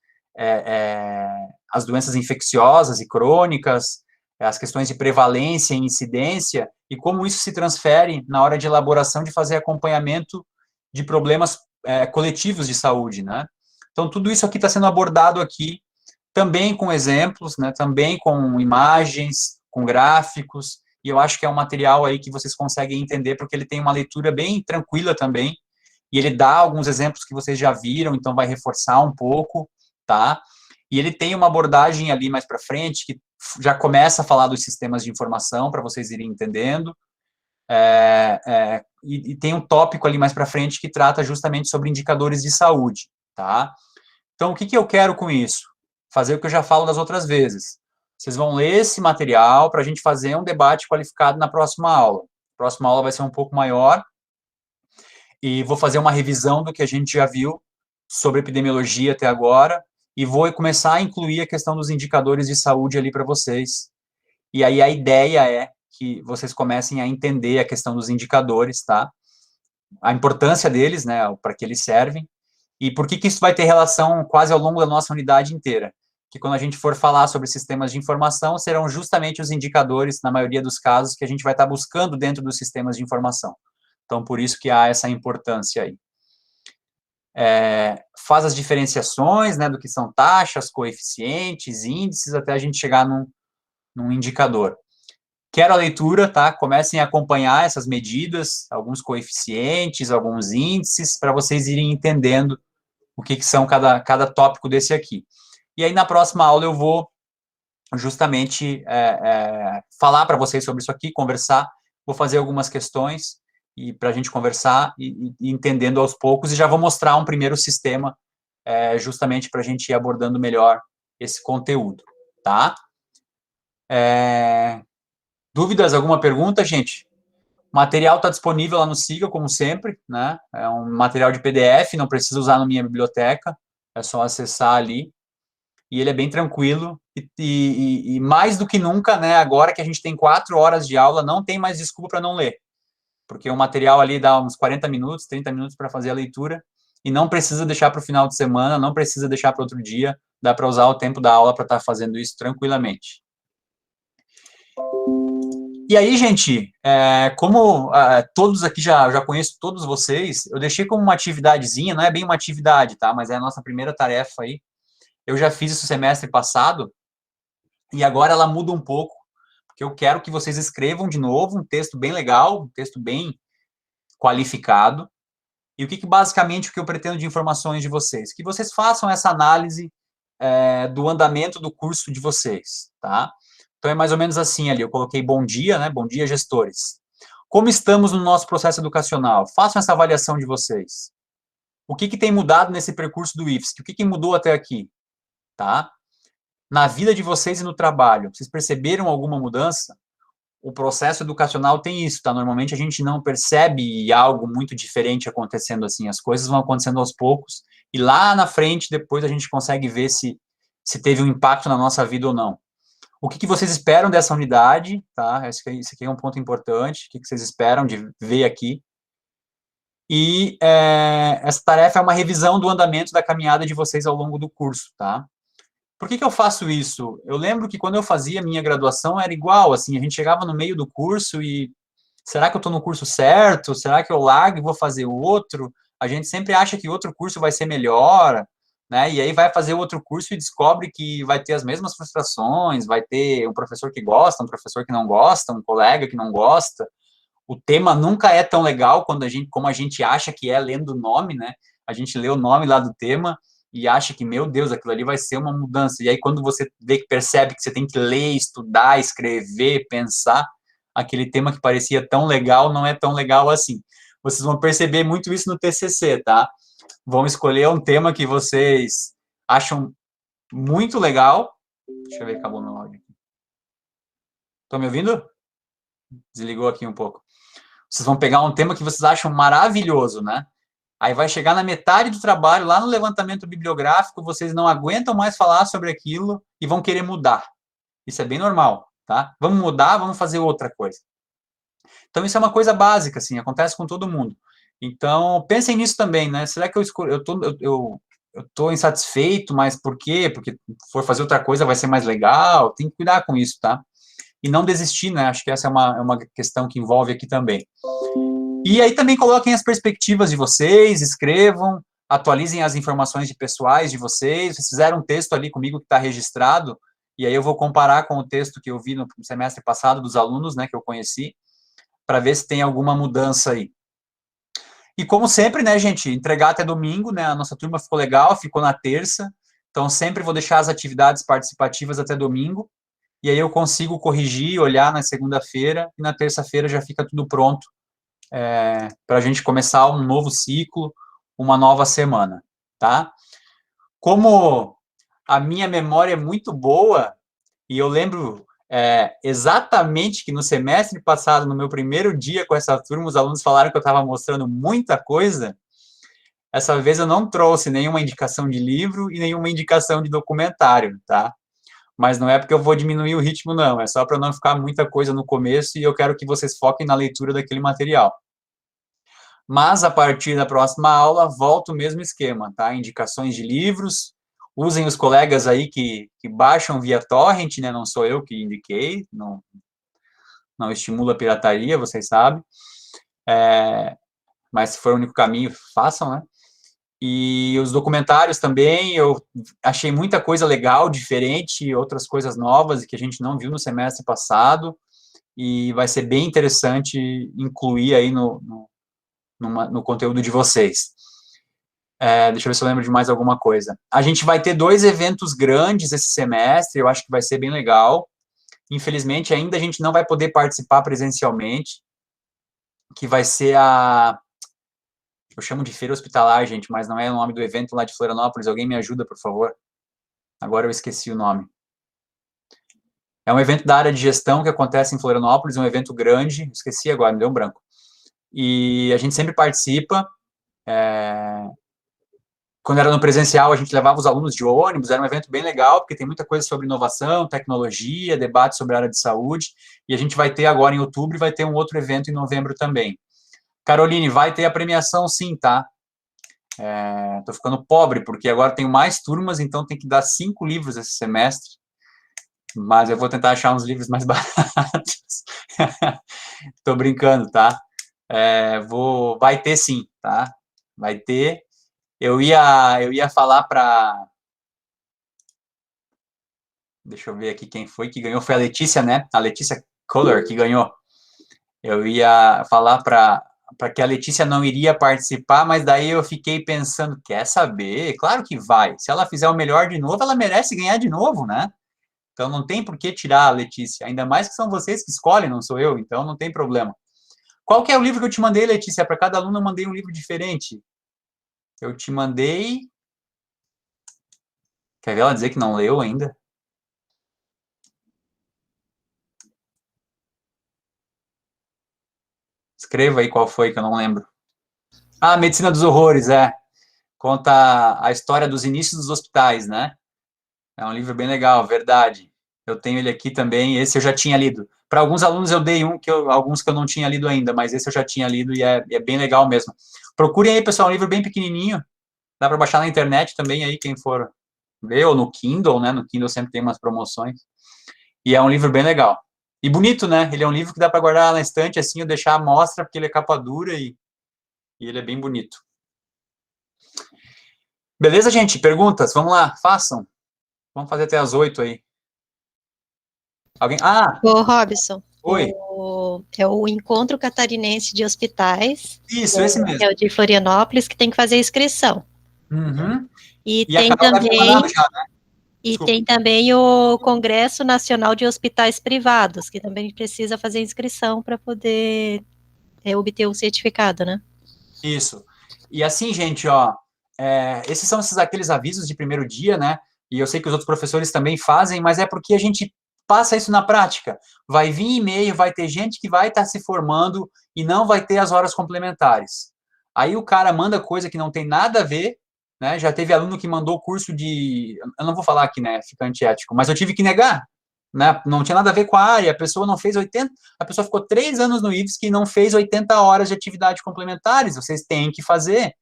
às doenças infecciosas e crônicas, as questões de prevalência e incidência, e como isso se transfere na hora de elaboração de fazer acompanhamento de problemas coletivos de saúde, né? Então, tudo isso aqui está sendo abordado aqui, também com exemplos, né? Também com imagens, com gráficos, e eu acho que é um material aí que vocês conseguem entender, porque ele tem uma leitura bem tranquila também, e ele dá alguns exemplos que vocês já viram, então vai reforçar um pouco, tá? E ele tem uma abordagem ali mais para frente, que já começa a falar dos sistemas de informação, para vocês irem entendendo, e tem um tópico ali mais para frente que trata justamente sobre indicadores de saúde, tá? Então, o que eu quero com isso? Fazer o que eu já falo das outras vezes. Vocês vão ler esse material para a gente fazer um debate qualificado na próxima aula. A próxima aula vai ser um pouco maior, e vou fazer uma revisão do que a gente já viu sobre epidemiologia até agora, e vou começar a incluir a questão dos indicadores de saúde ali para vocês. E aí a ideia é que vocês comecem a entender a questão dos indicadores, tá? A importância deles, né, para que eles servem, e por que isso vai ter relação quase ao longo da nossa unidade inteira. Que quando a gente for falar sobre sistemas de informação, serão justamente os indicadores, na maioria dos casos, que a gente vai estar buscando dentro dos sistemas de informação. Então, por isso que há essa importância aí. Faz as diferenciações, né, do que são taxas, coeficientes, índices, até a gente chegar num indicador. Quero a leitura, tá? Comecem a acompanhar essas medidas, alguns coeficientes, alguns índices, para vocês irem entendendo o que são cada tópico desse aqui. E aí, na próxima aula, eu vou justamente falar para vocês sobre isso aqui, conversar, vou fazer algumas questões e para a gente conversar e entendendo aos poucos, e já vou mostrar um primeiro sistema justamente para a gente ir abordando melhor esse conteúdo, tá? Dúvidas, alguma pergunta, gente? O material está disponível lá no Siga, como sempre, né? É um material de PDF, não precisa usar na minha biblioteca, é só acessar ali. E ele é bem tranquilo, e mais do que nunca, né, agora que a gente tem 4 horas de aula, não tem mais desculpa para não ler, porque o material ali dá uns 40 minutos, 30 minutos para fazer a leitura, e não precisa deixar para o final de semana, não precisa deixar para outro dia, dá para usar o tempo da aula para estar fazendo isso tranquilamente. E aí, gente, como todos aqui já conheço todos vocês, eu deixei como uma atividadezinha, não é bem uma atividade, tá, mas é a nossa primeira tarefa aí. Eu já fiz isso semestre passado, e agora ela muda um pouco, porque eu quero que vocês escrevam de novo um texto bem legal, um texto bem qualificado, e basicamente o que eu pretendo de informações de vocês? Que vocês façam essa análise do andamento do curso de vocês, tá? Então é mais ou menos assim ali, eu coloquei bom dia, né? Bom dia, gestores. Como estamos no nosso processo educacional? Façam essa avaliação de vocês. O que tem mudado nesse percurso do IFSC? O que mudou até aqui? Tá? Na vida de vocês e no trabalho, vocês perceberam alguma mudança? O processo educacional tem isso, tá? Normalmente a gente não percebe algo muito diferente acontecendo assim, as coisas vão acontecendo aos poucos, e lá na frente, depois a gente consegue ver se teve um impacto na nossa vida ou não. O que vocês esperam dessa unidade, tá? Esse aqui é um ponto importante, o que vocês esperam de ver aqui. E essa tarefa é uma revisão do andamento da caminhada de vocês ao longo do curso, tá? Por que eu faço isso? Eu lembro que quando eu fazia minha graduação era igual, assim, a gente chegava no meio do curso e será que eu estou no curso certo? Será que eu largo e vou fazer outro? A gente sempre acha que outro curso vai ser melhor, né? E aí vai fazer outro curso e descobre que vai ter as mesmas frustrações, vai ter um professor que gosta, um professor que não gosta, um colega que não gosta. O tema nunca é tão legal como a gente acha que é lendo o nome, né? A gente lê o nome lá do tema e acha que, meu Deus, aquilo ali vai ser uma mudança. E aí, quando você percebe que você tem que ler, estudar, escrever, pensar, aquele tema que parecia tão legal não é tão legal assim. Vocês vão perceber muito isso no TCC, tá? Vão escolher um tema que vocês acham muito legal. Deixa eu ver, acabou meu áudio aqui. Estão me ouvindo? Desligou aqui um pouco. Vocês vão pegar um tema que vocês acham maravilhoso, né? Aí vai chegar na metade do trabalho, lá no levantamento bibliográfico, vocês não aguentam mais falar sobre aquilo e vão querer mudar. Isso é bem normal, tá? Vamos mudar, vamos fazer outra coisa. Então, isso é uma coisa básica, assim, acontece com todo mundo. Então, pensem nisso também, né? Será que eu tô insatisfeito, mas por quê? Porque for fazer outra coisa vai ser mais legal? Tem que cuidar com isso, tá? E não desistir, né? Acho que essa é uma questão que envolve aqui também. E aí também coloquem as perspectivas de vocês, escrevam, atualizem as informações pessoais de vocês. Vocês fizeram um texto ali comigo que está registrado, e aí eu vou comparar com o texto que eu vi no semestre passado dos alunos, né, que eu conheci, para ver se tem alguma mudança aí. E como sempre, né, gente, entregar até domingo, né, a nossa turma ficou legal, ficou na terça, então sempre vou deixar as atividades participativas até domingo, e aí eu consigo corrigir, olhar na segunda-feira, e na terça-feira já fica tudo pronto, para a gente começar um novo ciclo, uma nova semana, tá? Como a minha memória é muito boa, e eu lembro exatamente que no semestre passado, no meu primeiro dia com essa turma, os alunos falaram que eu estava mostrando muita coisa, essa vez eu não trouxe nenhuma indicação de livro e nenhuma indicação de documentário, tá? mas não é porque eu vou diminuir o ritmo, não, é só para não ficar muita coisa no começo e eu quero que vocês foquem na leitura daquele material. Mas, a partir da próxima aula, volta o mesmo esquema, tá? Indicações de livros, usem os colegas aí que baixam via torrent, né? Não sou eu que indiquei, não estimula a pirataria, vocês sabem. Mas se for o único caminho, façam, né? E os documentários também, eu achei muita coisa legal, diferente, outras coisas novas que a gente não viu no semestre passado, e vai ser bem interessante incluir aí no conteúdo de vocês. Deixa eu ver se eu lembro de mais alguma coisa. A gente vai ter 2 eventos grandes esse semestre, eu acho que vai ser bem legal. Infelizmente, ainda a gente não vai poder participar presencialmente, que vai ser eu chamo de feira hospitalar, gente, mas não é o nome do evento lá de Florianópolis. Alguém me ajuda, por favor? Agora eu esqueci o nome. É um evento da área de gestão que acontece em Florianópolis, um evento grande, esqueci agora, me deu um branco. E a gente sempre participa. Quando era no presencial, a gente levava os alunos de ônibus, era um evento bem legal, porque tem muita coisa sobre inovação, tecnologia, debate sobre a área de saúde, e a gente vai ter agora em outubro, e vai ter um outro evento em novembro também. Caroline, vai ter a premiação sim, tá? Tô ficando pobre, porque agora tenho mais turmas, então tem que dar 5 livros esse semestre, mas eu vou tentar achar uns livros mais baratos. Tô brincando, tá? Vai ter sim, tá? Vai ter. Eu ia falar para... Deixa eu ver aqui quem foi que ganhou. Foi a Letícia, né? A Letícia Kohler que ganhou. Eu ia falar para que a Letícia não iria participar, mas daí eu fiquei pensando, quer saber? Claro que vai. Se ela fizer o melhor de novo, ela merece ganhar de novo, né? Então não tem por que tirar a Letícia. Ainda mais que são vocês que escolhem, não sou eu, então não tem problema. Qual que é o livro que eu te mandei, Letícia? Para cada aluno eu mandei um livro diferente. Eu te mandei... Quer ver ela dizer que não leu ainda? Escreva aí qual foi, que eu não lembro. Medicina dos Horrores, Conta a história dos inícios dos hospitais, né? É um livro bem legal, verdade. Eu tenho ele aqui também, esse eu já tinha lido. Para alguns alunos eu dei alguns que eu não tinha lido ainda, mas esse eu já tinha lido e é bem legal mesmo. Procurem aí, pessoal, um livro bem pequenininho. Dá para baixar na internet também aí, quem for ver, ou no Kindle, né? No Kindle sempre tem umas promoções. E é um livro bem legal. E bonito, né? Ele é um livro que dá para guardar na estante, assim, ou deixar à mostra, porque ele é capa dura e ele é bem bonito. Beleza, gente? Perguntas? Vamos lá, façam. Vamos fazer até as 8 aí. Alguém? Ô, Robson. Oi. É o Encontro Catarinense de Hospitais. Isso, esse mesmo. É o de Florianópolis, que tem que fazer a inscrição. Uhum. E tem também... Já, né? E tem também o Congresso Nacional de Hospitais Privados, que também precisa fazer inscrição para poder obter o certificado, né? Isso. E assim, gente, esses são aqueles avisos de primeiro dia, né? E eu sei que os outros professores também fazem, mas é porque a gente passa isso na prática. Vai vir e-mail, vai ter gente que vai estar se formando e não vai ter as horas complementares. Aí o cara manda coisa que não tem nada a ver, né? Já teve aluno que mandou curso de... Eu não vou falar aqui, né? Fica antiético, mas eu tive que negar, né? Não tinha nada a ver com a área, a pessoa não fez 80... A pessoa ficou 3 anos no IFSC e não fez 80 horas de atividade complementares, vocês têm que fazer.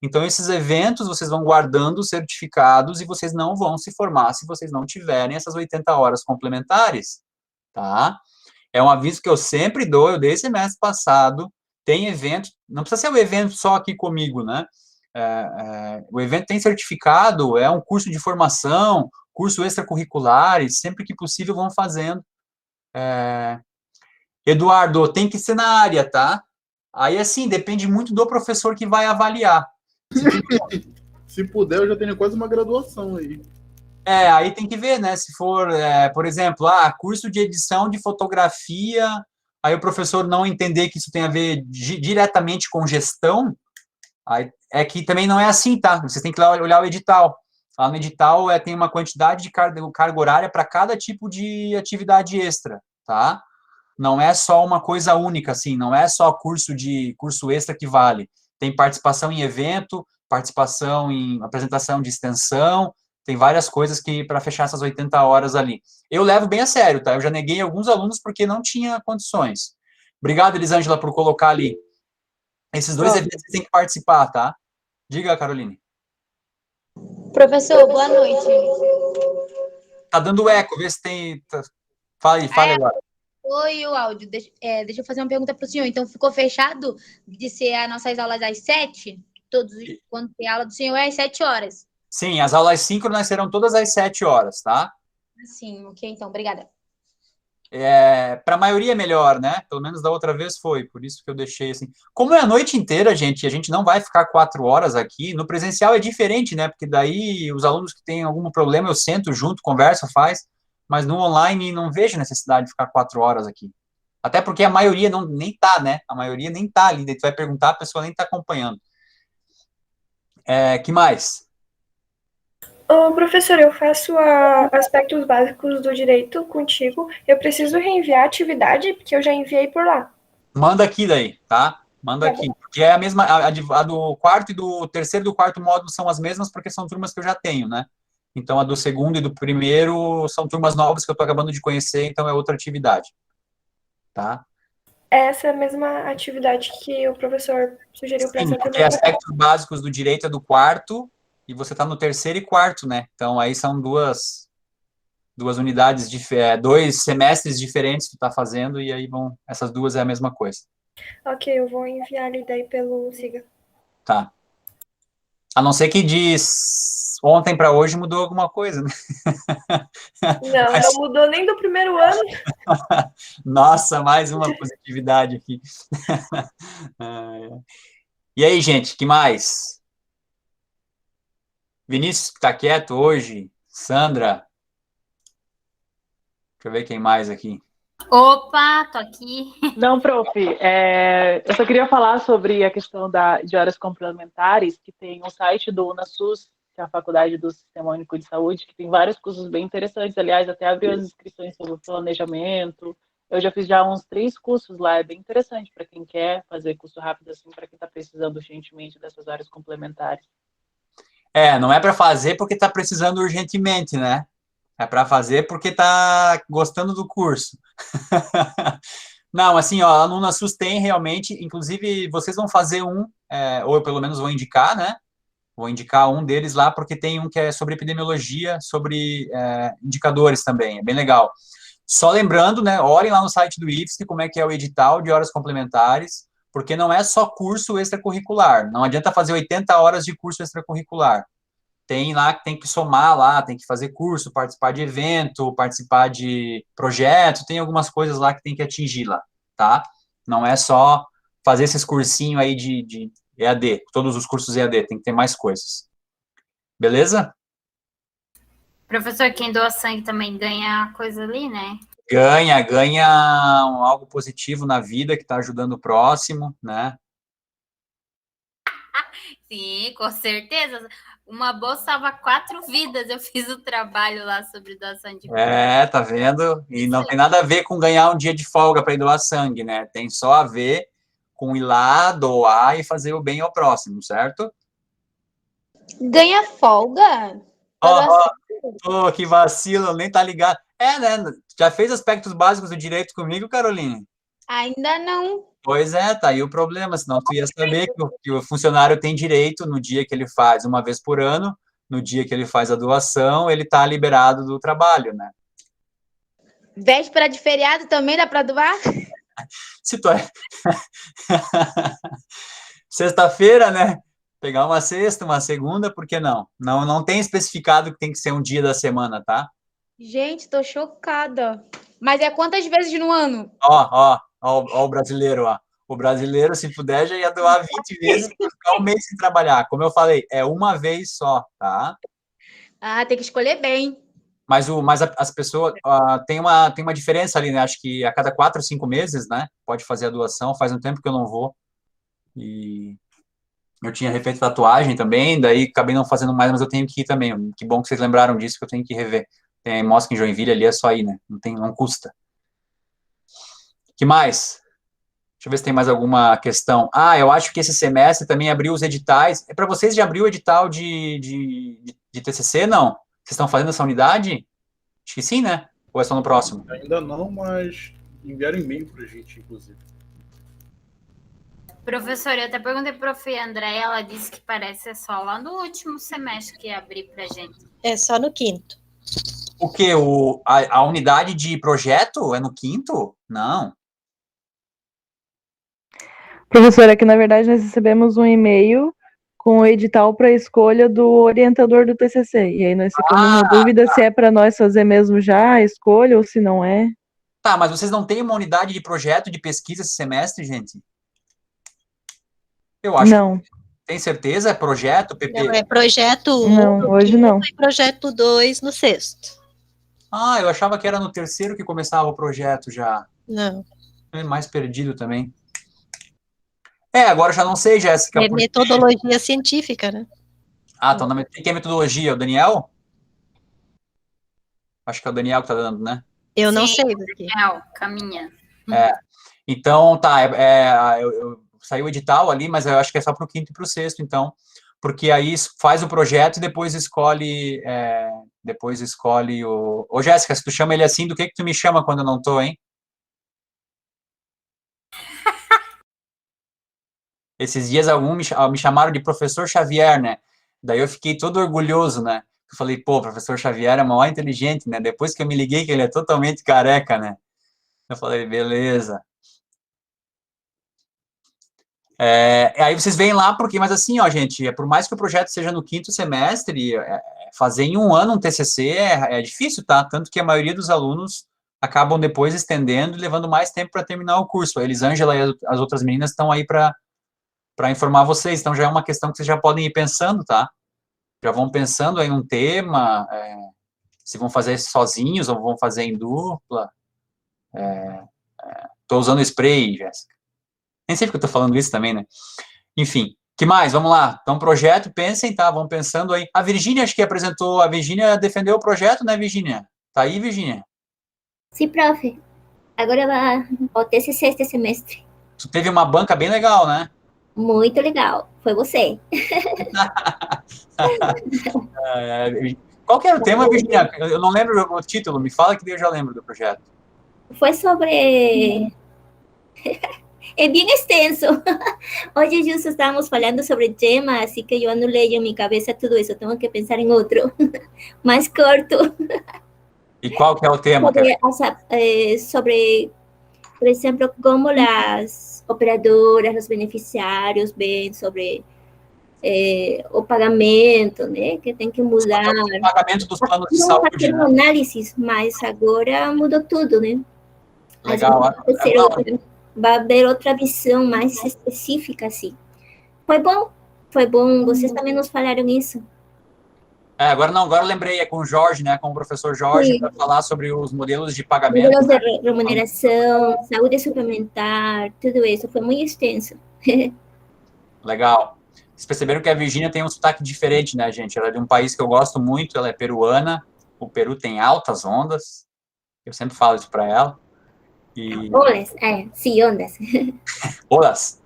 Então, esses eventos, vocês vão guardando certificados e vocês não vão se formar se vocês não tiverem essas 80 horas complementares, tá? É um aviso que eu sempre dou, eu dei semestre passado, tem evento, não precisa ser um evento só aqui comigo, né? O evento tem certificado, é um curso de formação, curso extracurriculares, sempre que possível vão fazendo. Eduardo, tem que ser na área, tá? Aí, assim, depende muito do professor que vai avaliar. Se puder, eu já tenho quase uma graduação aí. Aí tem que ver, né? Se for, por exemplo, curso de edição de fotografia, aí o professor não entender que isso tem a ver diretamente com gestão, aí é que também não é assim, tá? Vocês têm que olhar o edital. Lá no edital tem uma quantidade de carga horária para cada tipo de atividade extra, tá? Não é só uma coisa única, assim, não é só curso extra que vale. Tem participação em evento, participação em apresentação de extensão, tem várias coisas que para fechar essas 80 horas ali. Eu levo bem a sério, tá? Eu já neguei alguns alunos porque não tinha condições. Obrigado, Elisângela, por colocar ali. Esses dois eventos você tem que participar, tá? Diga, Caroline. Professor, boa noite. Tá dando eco, vê se tem... Fale agora. Oi, o áudio. Deixa eu fazer uma pergunta para o senhor. Então, ficou fechado de ser as nossas aulas às 7? Quando tem aula do senhor é às 7 horas? Sim, as aulas síncronas serão todas às 7 horas, tá? Sim, ok, então, obrigada. Para a maioria é melhor, né? Pelo menos da outra vez foi, por isso que eu deixei assim. Como é a noite inteira, gente, a gente não vai ficar 4 horas aqui. No presencial é diferente, né? Porque daí os alunos que têm algum problema eu sento junto, converso, faz. Mas no online não vejo necessidade de ficar 4 horas aqui. Até porque a maioria nem tá, né? A maioria nem tá ali. Daí tu vai perguntar, a pessoa nem tá acompanhando. Que mais? Ô, professor, eu faço aspectos básicos do direito contigo. Eu preciso reenviar a atividade, porque eu já enviei por lá. Manda aqui daí, tá? Manda aqui. Porque é a mesma, a do quarto e do terceiro e do quarto módulo são as mesmas, porque são turmas que eu já tenho, né? Então, a do segundo e do primeiro são turmas novas que eu tô acabando de conhecer, então é outra atividade. Tá? Essa é a mesma atividade que o professor sugeriu para essa Sim, porque turma. aspectos básicos do direito é do quarto, e você tá no terceiro e quarto, né? Então, aí são duas unidades, 2 semestres diferentes que tu tá fazendo, e aí essas duas é a mesma coisa. Ok, eu vou enviar ali daí pelo Siga. Tá. A não ser que de ontem para hoje mudou alguma coisa, né? Não mudou nem do primeiro ano. Nossa, mais uma positividade aqui. E aí, gente, que mais? Vinícius, que tá quieto hoje? Sandra? Deixa eu ver quem mais aqui. Opa, tô aqui. Não, prof, eu só queria falar sobre a questão de horas complementares, que tem um site do UnaSUS, que é a Faculdade do Sistema Único de Saúde, que tem vários cursos bem interessantes. Aliás, até abriu as inscrições sobre planejamento. Eu já fiz uns 3 cursos lá, é bem interessante para quem quer fazer curso rápido, assim, para quem está precisando urgentemente dessas horas complementares. Não é para fazer porque está precisando urgentemente, né? É para fazer porque está gostando do curso. Não, assim, ó, a UnaSUS tem realmente, inclusive, vocês vão fazer ou eu pelo menos vou indicar, né? Vou indicar um deles lá, porque tem um que é sobre epidemiologia, sobre indicadores também, é bem legal. Só lembrando, né, olhem lá no site do IFSC como é que é o edital de horas complementares, porque não é só curso extracurricular, não adianta fazer 80 horas de curso extracurricular. Tem lá que tem que somar lá, tem que fazer curso, participar de evento, participar de projeto, tem algumas coisas lá que tem que atingir lá, tá? Não é só fazer esses cursinhos aí de EAD, todos os cursos EAD, tem que ter mais coisas. Beleza? Professor, quem doa sangue também ganha coisa ali, né? Ganha algo positivo na vida, que está ajudando o próximo, né? Sim, com certeza. Uma bolsa salva 4 vidas. Eu fiz o trabalho lá sobre doação de sangue. Tá vendo? E não tem nada a ver com ganhar um dia de folga para ir doar sangue, né? Tem só a ver com ir lá, doar e fazer o bem ao próximo, certo? Ganha folga? Que vacilo, nem tá ligado. Né? Já fez aspectos básicos do direito comigo, Caroline? Ainda não. Pois tá aí o problema, senão tu ia saber que o funcionário tem direito no dia que ele faz, uma vez por ano, no dia que ele faz a doação, ele tá liberado do trabalho, né? Véspera de feriado também dá para doar? Se tu Sexta-feira, né? Pegar uma sexta, uma segunda, por que não? Não tem especificado que tem que ser um dia da semana, tá? Gente, tô chocada. Mas é quantas vezes no ano? Ó o brasileiro, ó. O brasileiro, se puder, já ia doar 20 vezes para ficar um mês sem trabalhar. Como eu falei, é uma vez só, tá? Tem que escolher bem. Mas as pessoas tem uma diferença ali, né? Acho que a cada 4 ou 5 meses, né? Pode fazer a doação. Faz um tempo que eu não vou. E eu tinha refeito tatuagem também, daí acabei não fazendo mais, mas eu tenho que ir também. Que bom que vocês lembraram disso, que eu tenho que rever. Tem a Mosca em Joinville ali, é só ir, né? Não custa. Que mais? Deixa eu ver se tem mais alguma questão. Eu acho que esse semestre também abriu os editais. É para vocês já abriu o edital de TCC, não? estão fazendo essa unidade? Acho que sim, né? Ou é só no próximo? Ainda não, mas enviaram e-mail pra gente, inclusive. Professora, eu até perguntei para a Prof. André, ela disse que parece ser só lá no último semestre que ia abrir para gente. É só no quinto. O quê? A unidade de projeto é no quinto? Não. Professora, que na verdade nós recebemos um e-mail com o edital para escolha do orientador do TCC. E aí nós ficamos na dúvida se é para nós fazer mesmo já a escolha ou se não é. Tá, mas vocês não têm uma unidade de projeto de pesquisa esse semestre, gente? Eu acho. Não. Tem certeza? É projeto, PP? Não, é projeto 1 Não, no hoje quinto não. e projeto 2 no sexto. Ah, eu achava que era no terceiro que começava o projeto já. Não. É mais perdido também. Agora eu já não sei, Jéssica. É metodologia científica, né? Ah, então quem é metodologia? O Daniel? Acho que é o Daniel que tá dando, né? Eu não Sim, sei daqui. Caminha. Então, tá, saiu o edital ali, mas eu acho que é só para o quinto e para o sexto, então, porque aí faz o projeto e depois escolhe o... Ô, Jéssica, se tu chama ele assim, do que tu me chama quando eu não tô, hein? Esses dias alguns me chamaram de professor Xavier, né? Daí eu fiquei todo orgulhoso, né? Eu falei, pô, professor Xavier é maior inteligente, né? Depois que eu me liguei que ele é totalmente careca, né? Eu falei, beleza. Aí vocês vêm lá, mas assim, ó, gente, por mais que o projeto seja no quinto semestre, fazer em um ano um TCC é difícil, tá? Tanto que a maioria dos alunos acabam depois estendendo e levando mais tempo para terminar o curso. A Elisângela e as outras meninas estão aí para informar vocês, então já é uma questão que vocês já podem ir pensando, tá? Já vão pensando aí num tema, se vão fazer sozinhos ou vão fazer em dupla. Tô usando spray, Jéssica. Nem sei porque eu tô falando isso também, né? Enfim, que mais? Vamos lá. Então, projeto, pensem, tá? Vão pensando aí. A Virgínia, acho que apresentou, a Virgínia defendeu o projeto, né, Virgínia? Tá aí, Virgínia? Sim, profe. Agora vai o TCC este semestre. Tu teve uma banca bem legal, né? Muito legal. Foi você. Qual que era o tema, Virgínia? Eu não lembro o título. Me fala que daí eu já lembro do projeto. Foi sobre... É bem extenso. Hoje justo estávamos falando sobre o tema, assim que eu anulei em minha cabeça tudo isso. Tenho que pensar em outro, mais curto. E qual que é o tema? Sobre, por exemplo, como as operadoras, os beneficiários veem sobre o pagamento, né? Que tem que mudar. O pagamento dos planos de não saúde, fazer né? análise, mas agora mudou tudo, né? Legal. Vai haver outra visão mais específica, assim. Foi bom, vocês também nos falaram isso. Agora eu lembrei, é com o Jorge, né, com o professor Jorge, para falar sobre os modelos de pagamento. Modelos de remuneração, saúde suplementar, tudo isso, foi muito extenso. Legal. Vocês perceberam que a Virgínia tem um sotaque diferente, né, gente? Ela é de um país que eu gosto muito, ela é peruana, o Peru tem altas ondas, eu sempre falo isso para ela. Olas, sim, ondas. Olas.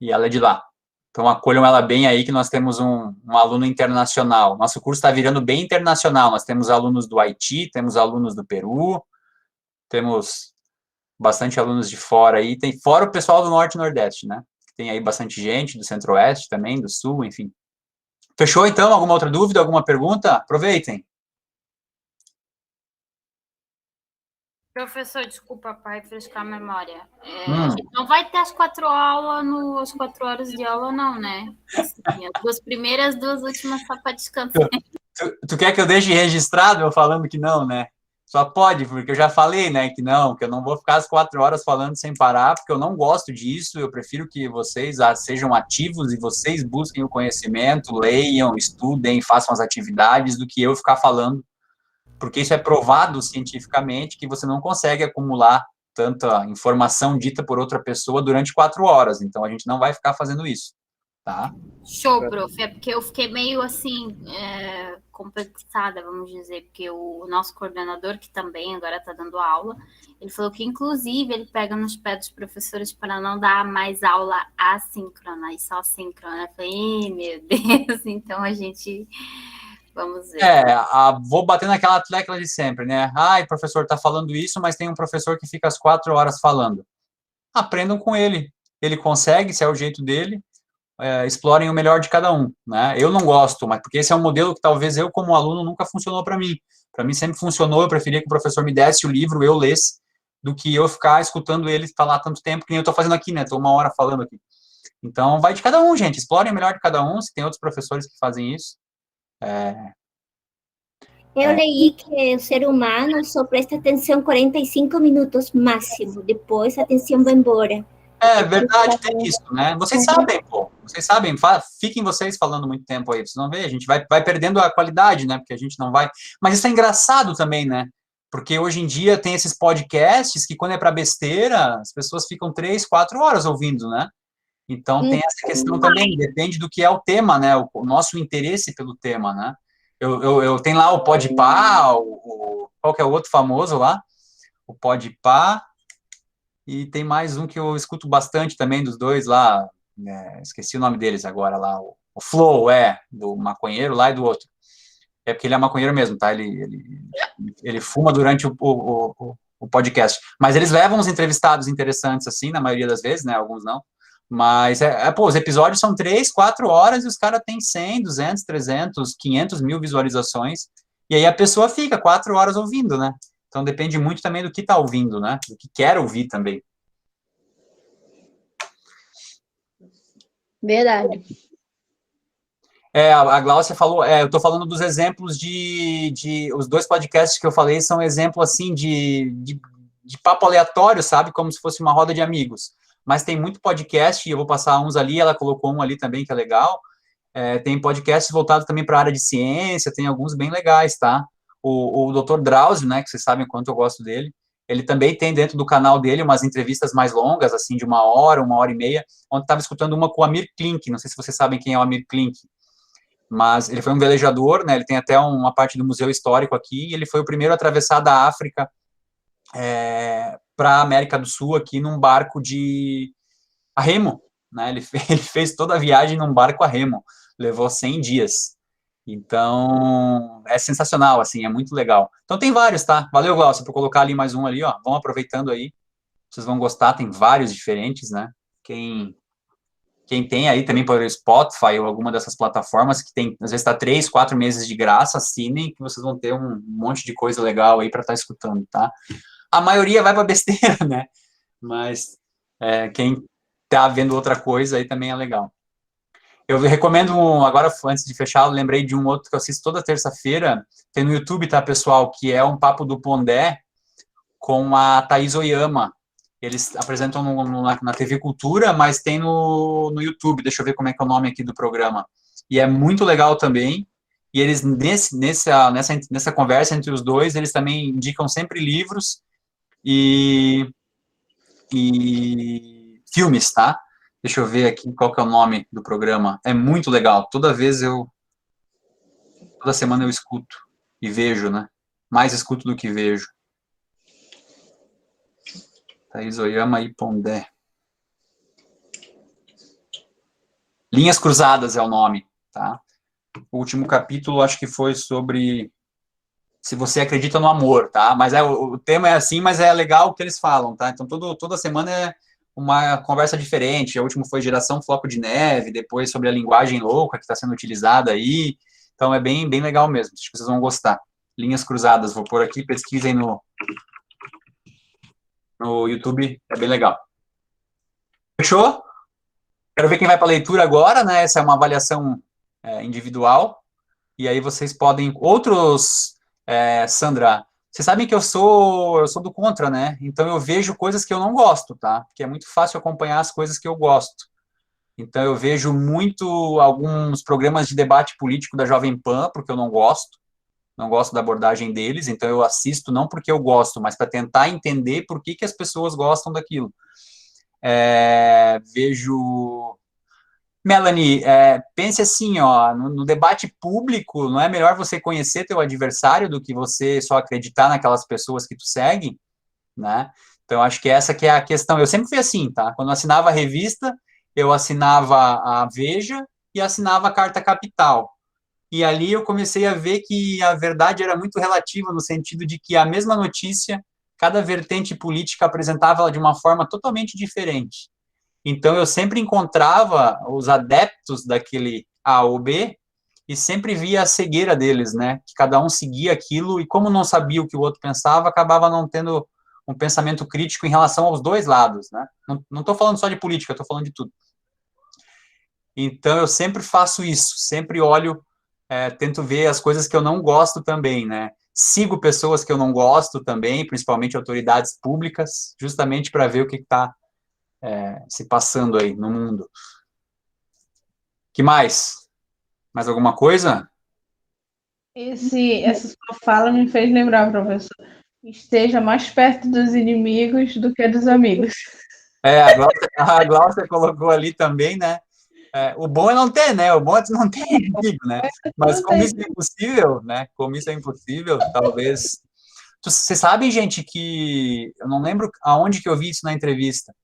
E ela é de lá. Então, acolham ela bem aí, que nós temos um aluno internacional. Nosso curso está virando bem internacional. Nós temos alunos do Haiti, temos alunos do Peru, temos bastante alunos de fora aí. Fora o pessoal do Norte e Nordeste, né? Tem aí bastante gente, do Centro-Oeste também, do Sul, enfim. Fechou, então? Alguma outra dúvida, alguma pergunta? Aproveitem. Professor, desculpa, para refrescar a memória. Não vai ter as 4 horas de aula, não, né? Assim, as 2 primeiras, 2 últimas só para descansar. Tu quer que eu deixe registrado eu falando que não, né? Só pode, porque eu já falei, né, que eu não vou ficar as 4 horas falando sem parar, porque eu não gosto disso, eu prefiro que vocês sejam ativos e vocês busquem o conhecimento, leiam, estudem, façam as atividades, do que eu ficar falando, porque isso é provado cientificamente que você não consegue acumular tanta informação dita por outra pessoa durante 4 horas, então a gente não vai ficar fazendo isso, tá? Show, prof. É porque eu fiquei meio assim, complexada, vamos dizer, porque o nosso coordenador, que também agora está dando aula, ele falou que, inclusive, ele pega nos pés dos professores para não dar mais aula assíncrona e só síncrona. Eu falei, meu Deus, então a gente Vamos ver. Vou bater naquela tecla de sempre, né? Ai, professor tá falando isso, mas tem um professor que fica as 4 horas falando. Aprendam com ele. Ele consegue, se é o jeito dele, explorem o melhor de cada um, né? Eu não gosto, mas porque esse é um modelo que talvez eu, como aluno, nunca funcionou para mim. Para mim sempre funcionou, eu preferia que o professor me desse o livro, eu lesse, do que eu ficar escutando ele falar tanto tempo, que nem eu tô fazendo aqui, né? Tô 1 hora falando aqui. Então, vai de cada um, gente. Explorem o melhor de cada um, se tem outros professores que fazem isso. Eu leí que o ser humano só presta atenção 45 minutos máximo, depois a atenção vai embora. É verdade, tem isso, né? Vocês sabem, pô. Vocês sabem, fiquem vocês falando muito tempo aí, vocês vão ver, a gente vai perdendo a qualidade, né? Porque a gente não vai... Mas isso é engraçado também, né? Porque hoje em dia tem esses podcasts que, quando é para besteira, as pessoas ficam 3, 4 horas ouvindo, né? Então, tem essa questão também, depende do que é o tema, né? O nosso interesse pelo tema, né? Eu tenho lá o Podpah, qual que é o outro famoso lá? O Podpah, e tem mais um que eu escuto bastante também dos dois lá, esqueci o nome deles agora lá, o Flow, do maconheiro lá e do outro. É porque ele é maconheiro mesmo, tá? Ele fuma durante o podcast. Mas eles levam uns entrevistados interessantes, assim, na maioria das vezes, né? Alguns não. Mas, pô, os episódios são 3, 4 horas e os caras têm 100, 200, 300, 500 mil visualizações. E aí a pessoa fica 4 horas ouvindo, né? Então depende muito também do que tá ouvindo, né? Do que quer ouvir também. Verdade. A Gláucia falou, eu tô falando dos exemplos os 2 podcasts que eu falei são exemplo, assim, de papo aleatório, sabe? Como se fosse uma roda de amigos. Mas tem muito podcast, e eu vou passar uns ali, ela colocou um ali também, que é legal. Tem podcasts voltados também para a área de ciência, tem alguns bem legais, tá? O Dr. Drauzio, né, que vocês sabem quanto eu gosto dele, ele também tem dentro do canal dele umas entrevistas mais longas, assim, de 1 hora e meia, onde estava escutando uma com o Amir Klink, não sei se vocês sabem quem é o Amir Klink, mas ele foi um velejador, né, ele tem até uma parte do museu histórico aqui, e ele foi o primeiro a atravessar da África para a América do Sul, aqui num barco a remo, né, ele fez toda a viagem num barco a remo, levou 100 dias, então é sensacional, assim, é muito legal. Então tem vários, tá? Valeu, Glaucio, por colocar ali mais um ali, ó, vão aproveitando aí, vocês vão gostar, tem vários diferentes, né, quem tem aí também por Spotify ou alguma dessas plataformas que tem, às vezes está 3, 4 meses de graça, assinem que vocês vão ter um monte de coisa legal aí para estar escutando, tá? A maioria vai para besteira, né? Mas quem tá vendo outra coisa aí também é legal. Eu recomendo, agora antes de fechar, eu lembrei de um outro que eu assisto toda terça-feira, tem no YouTube, tá, pessoal? Que é um Papo do Pondé com a Thaís Oyama. Eles apresentam na TV Cultura, mas tem no YouTube. Deixa eu ver como é que é o nome aqui do programa. E é muito legal também. E eles, nessa conversa entre os dois, eles também indicam sempre livros e filmes, tá? Deixa eu ver aqui qual que é o nome do programa. É muito legal. Toda semana eu escuto e vejo, né? Mais escuto do que vejo. Thaís Oyama e Pondé. Linhas Cruzadas é o nome, tá? O último capítulo, acho que foi sobre se você acredita no amor, tá? Mas o tema é assim, mas é legal o que eles falam, tá? Então, toda semana é uma conversa diferente. O último foi Geração Floco de Neve, depois sobre a linguagem louca que está sendo utilizada aí. Então, é bem, bem legal mesmo. Acho que vocês vão gostar. Linhas Cruzadas, vou pôr aqui, pesquisem no YouTube, é bem legal. Fechou? Quero ver quem vai para a leitura agora, né? Essa é uma avaliação individual. E aí vocês podem... Sandra, vocês sabem que eu sou do contra, né? Então eu vejo coisas que eu não gosto, tá? Porque é muito fácil acompanhar as coisas que eu gosto. Então eu vejo alguns programas de debate político da Jovem Pan, porque eu não gosto da abordagem deles, então eu assisto não porque eu gosto, mas para tentar entender por que as pessoas gostam daquilo. Vejo... Melanie, pense assim, ó, no debate público, não é melhor você conhecer teu adversário do que você só acreditar naquelas pessoas que tu segue, né? Então, acho que essa que é a questão. Eu sempre fui assim, tá? Quando eu assinava a revista, eu assinava a Veja e assinava a Carta Capital. e ali eu comecei a ver que a verdade era muito relativa, no sentido de que a mesma notícia, cada vertente política apresentava ela de uma forma totalmente diferente. Então, eu sempre encontrava os adeptos daquele A ou B e sempre via a cegueira deles, né? Que cada um seguia aquilo e, como não sabia o que o outro pensava, acabava não tendo um pensamento crítico em relação aos dois lados, né? Não estou falando só de política, estou falando de tudo. Então, eu sempre faço isso, sempre olho, tento ver as coisas que eu não gosto também, né? Sigo pessoas que eu não gosto também, principalmente autoridades públicas, justamente para ver o que está se passando aí no mundo. Que mais? Mais alguma coisa? Essa sua fala me fez lembrar, professor, esteja mais perto dos inimigos do que dos amigos. A Glaucia colocou ali também, né? O bom é não ter, né? O bom é não ter inimigo, né? Mas como isso é impossível, né? Como isso é impossível, talvez... Vocês sabem, gente, que... Eu não lembro aonde que eu vi isso na entrevista,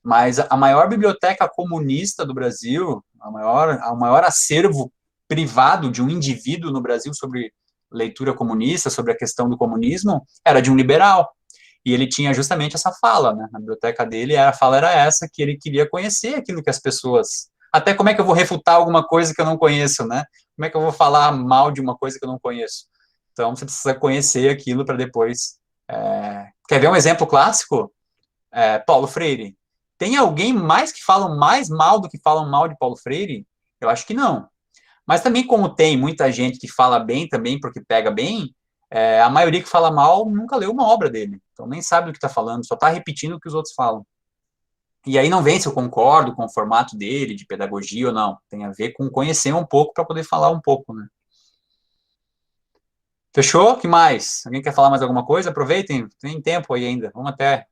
mas a maior biblioteca comunista do Brasil, o maior acervo privado de um indivíduo no Brasil sobre leitura comunista, sobre a questão do comunismo, era de um liberal. E ele tinha justamente essa fala, né? Na biblioteca dele, a fala era essa, que ele queria conhecer aquilo que as pessoas... Até como é que eu vou refutar alguma coisa que eu não conheço, né? Como é que eu vou falar mal de uma coisa que eu não conheço? Então, você precisa conhecer aquilo para depois... Quer ver um exemplo clássico? Paulo Freire. Tem alguém mais que falam mais mal do que falam mal de Paulo Freire? Eu acho que não. Mas também, como tem muita gente que fala bem também, porque pega bem, a maioria que fala mal nunca leu uma obra dele. Então, nem sabe do que está falando, só está repetindo o que os outros falam. E aí não vem se eu concordo com o formato dele, de pedagogia ou não. Tem a ver com conhecer um pouco para poder falar um pouco, né? Fechou? O que mais? Alguém quer falar mais alguma coisa? Aproveitem, tem tempo aí ainda. Vamos até...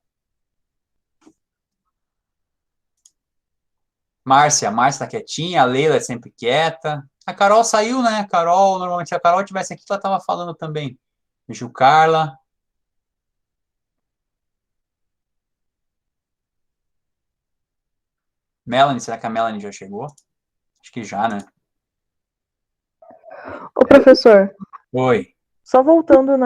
Márcia tá quietinha, a Leila é sempre quieta. A Carol saiu, né? A Carol, normalmente, se a Carol tivesse aqui, ela estava falando também. Ju Carla. Melanie, será que a Melanie já chegou? Acho que já, né? Ô, professor. Oi. Só voltando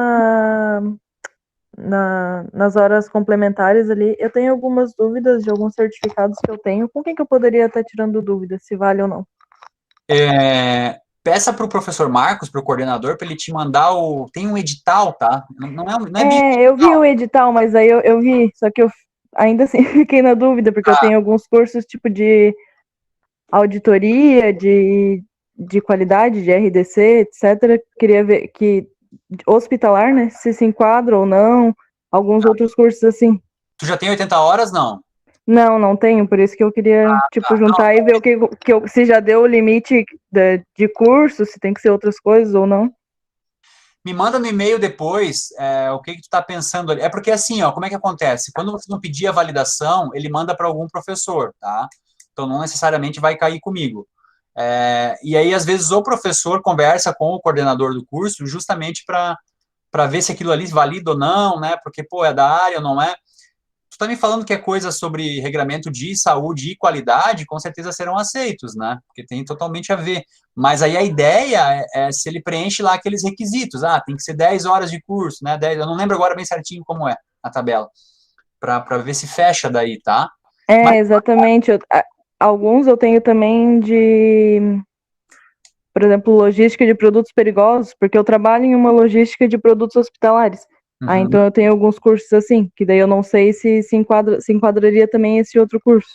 nas horas complementares ali, eu tenho algumas dúvidas de alguns certificados que eu tenho. Com quem que eu poderia estar tirando dúvidas, se vale ou não? Peça para o professor Marcos, para o coordenador, para ele te mandar o... Tem um edital, tá? Não eu vi o edital, mas aí eu vi, só que eu ainda assim fiquei na dúvida, porque eu tenho alguns cursos tipo de auditoria, de qualidade, de RDC, etc. Queria ver que hospitalar, né, se enquadra ou não, alguns outros cursos assim. Tu já tem 80 horas, não? Não tenho, por isso que eu queria, juntar e ver se já deu o limite de curso, se tem que ser outras coisas ou não. Me manda no e-mail depois o que tu tá pensando ali. É porque assim, ó, como é que acontece? Quando você não pedir a validação, ele manda para algum professor, tá? Então, não necessariamente vai cair comigo. E aí, às vezes, o professor conversa com o coordenador do curso justamente para ver se aquilo ali valida ou não, né? Porque, é da área ou não é. Tu tá me falando que é coisa sobre regramento de saúde e qualidade, com certeza serão aceitos, né? Porque tem totalmente a ver. Mas aí a ideia é se ele preenche lá aqueles requisitos. Tem que ser 10 horas de curso, né? 10, eu não lembro agora bem certinho como é a tabela. Para ver se fecha daí, tá? Exatamente. Alguns eu tenho também por exemplo, logística de produtos perigosos, porque eu trabalho em uma logística de produtos hospitalares. Uhum. Então eu tenho alguns cursos assim, que daí eu não sei se enquadraria também esse outro curso.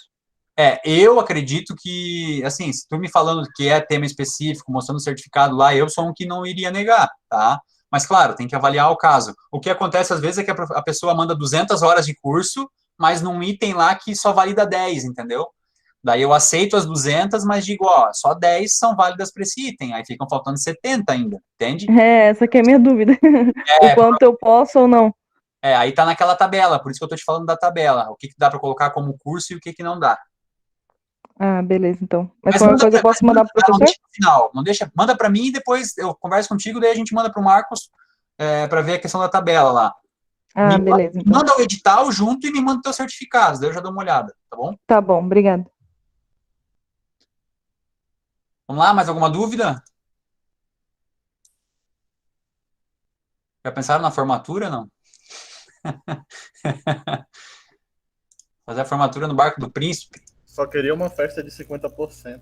Eu acredito que, assim, se tu me falando que é tema específico, mostrando o certificado lá, eu sou um que não iria negar, tá? Mas, claro, tem que avaliar o caso. O que acontece, às vezes, é que a pessoa manda 200 horas de curso, mas num item lá que só valida 10, entendeu? Daí eu aceito as 200, mas digo, só 10 são válidas para esse item, aí ficam faltando 70 ainda, entende? Essa que é a minha dúvida. O quanto eu posso ou não. Aí tá naquela tabela, por isso que eu tô te falando da tabela, o que dá para colocar como curso e o que não dá. Beleza, então. Mas qualquer coisa eu posso mandar pro professor? Não deixa no final, manda para mim e depois eu converso contigo, daí a gente manda pro Marcos para ver a questão da tabela lá. Beleza. Então. Manda o edital junto e me manda teus certificados, daí eu já dou uma olhada, tá bom? Tá bom, obrigada. Vamos lá, mais alguma dúvida? Já pensaram na formatura, não? Fazer a formatura no Barco do Príncipe. Só queria uma festa de 50%.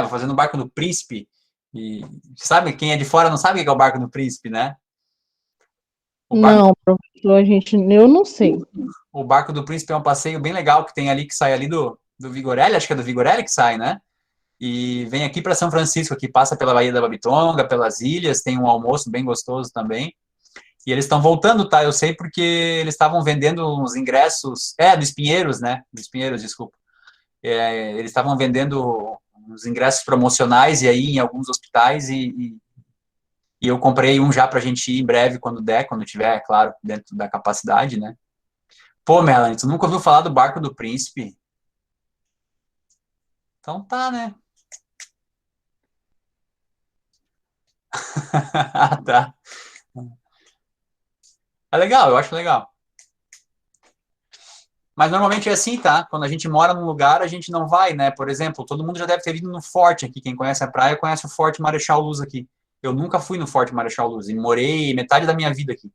Vou fazer no Barco do Príncipe. E sabe, quem é de fora não sabe o que é o Barco do Príncipe, né? Não, professor, eu não sei. O Barco do Príncipe é um passeio bem legal que tem ali, que sai ali do Vigorelli, acho que é do Vigorelli que sai, né? E vem aqui para São Francisco, que passa pela Baía da Babitonga, pelas ilhas, tem um almoço bem gostoso também. E eles estão voltando, tá? Eu sei porque eles estavam vendendo uns ingressos, dos Espinheiros, né? Dos Espinheiros, desculpa. Eles estavam vendendo uns ingressos promocionais e aí em alguns hospitais e eu comprei um já pra gente ir em breve, quando der, quando tiver, claro, dentro da capacidade, né? Pô, Melanie, tu nunca ouviu falar do Barco do Príncipe? Então tá, né? Tá. É legal, eu acho legal. Mas normalmente é assim, tá? Quando a gente mora num lugar, a gente não vai, né? Por exemplo, todo mundo já deve ter ido no Forte aqui. Quem conhece a praia, conhece o Forte Marechal Luz aqui. Eu nunca fui no Forte Marechal Luz e morei metade da minha vida aqui.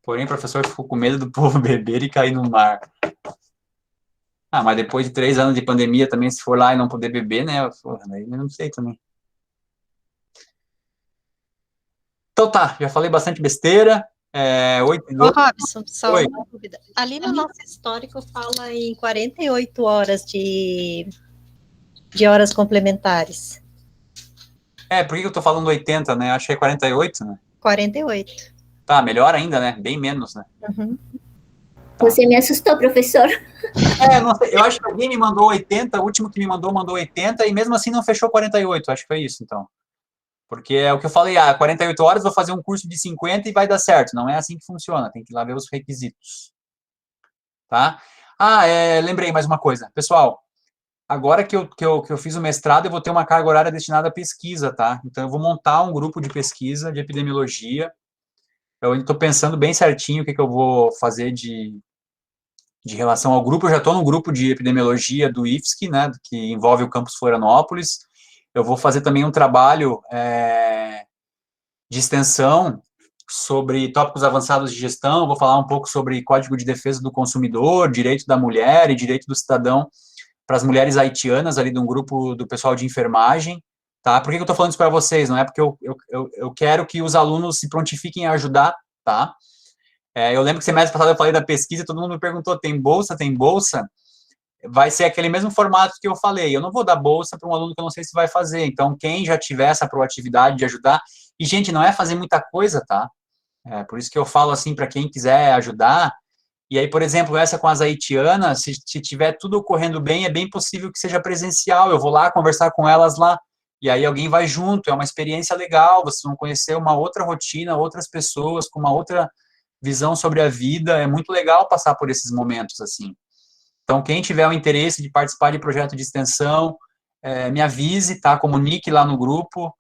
Porém, o professor ficou com medo do povo beber e cair no mar. Mas depois de 3 anos de pandemia também, se for lá e não poder beber, né? Aí eu não sei também. Então tá, já falei bastante besteira. Ô, Robson, só Oi. uma dúvida. Ali no nosso histórico fala em 48 horas de horas complementares. Por que eu tô falando 80, né? Acho que é 48, né? 48. Tá, melhor ainda, né? Bem menos, né? Uhum. Você me assustou, professor. Não sei, eu acho que alguém me mandou 80, o último que me mandou 80, e mesmo assim não fechou 48, acho que foi isso, então. Porque é o que eu falei, 48 horas vou fazer um curso de 50 e vai dar certo. Não é assim que funciona, tem que ir lá ver os requisitos. Tá? Lembrei mais uma coisa. Pessoal, agora que eu fiz o mestrado, eu vou ter uma carga horária destinada à pesquisa, tá? Então, eu vou montar um grupo de pesquisa de epidemiologia. Eu estou pensando bem certinho o que eu vou fazer de relação ao grupo. Eu já estou no grupo de epidemiologia do IFSC, né, que envolve o campus Florianópolis. Eu vou fazer também um trabalho de extensão sobre tópicos avançados de gestão. Vou falar um pouco sobre Código de Defesa do Consumidor, direito da mulher e direito do cidadão para as mulheres haitianas, ali de um grupo do pessoal de enfermagem. Tá? Por que eu estou falando isso para vocês? Não é porque eu quero que os alunos se prontifiquem a ajudar, tá? Eu lembro que semestre passado eu falei da pesquisa, todo mundo me perguntou, tem bolsa? Tem bolsa? Vai ser aquele mesmo formato que eu falei. Eu não vou dar bolsa para um aluno que eu não sei se vai fazer. Então, quem já tiver essa proatividade de ajudar... E, gente, não é fazer muita coisa, tá? Por isso que eu falo assim, para quem quiser ajudar. E aí, por exemplo, essa com as haitianas, se tiver tudo ocorrendo bem, é bem possível que seja presencial. Eu vou lá conversar com elas lá. E aí alguém vai junto. É uma experiência legal. Vocês vão conhecer uma outra rotina, outras pessoas com uma outra visão sobre a vida. É muito legal passar por esses momentos, assim. Então, quem tiver o interesse de participar de projeto de extensão, me avise, tá? Comunique lá no grupo.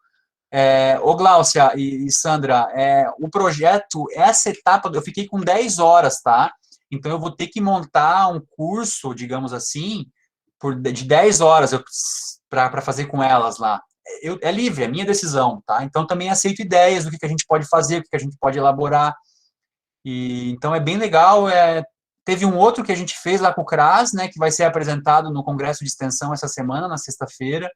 Ô, Gláucia e Sandra, o projeto, essa etapa, eu fiquei com 10 horas, tá? Então, eu vou ter que montar um curso, digamos assim, de 10 horas para fazer com elas lá. É livre, é minha decisão, tá? Então, também aceito ideias do que a gente pode fazer, o que a gente pode elaborar. Então, é bem legal. Teve um outro que a gente fez lá com o CRAS, né, que vai ser apresentado no Congresso de Extensão essa semana, na sexta-feira.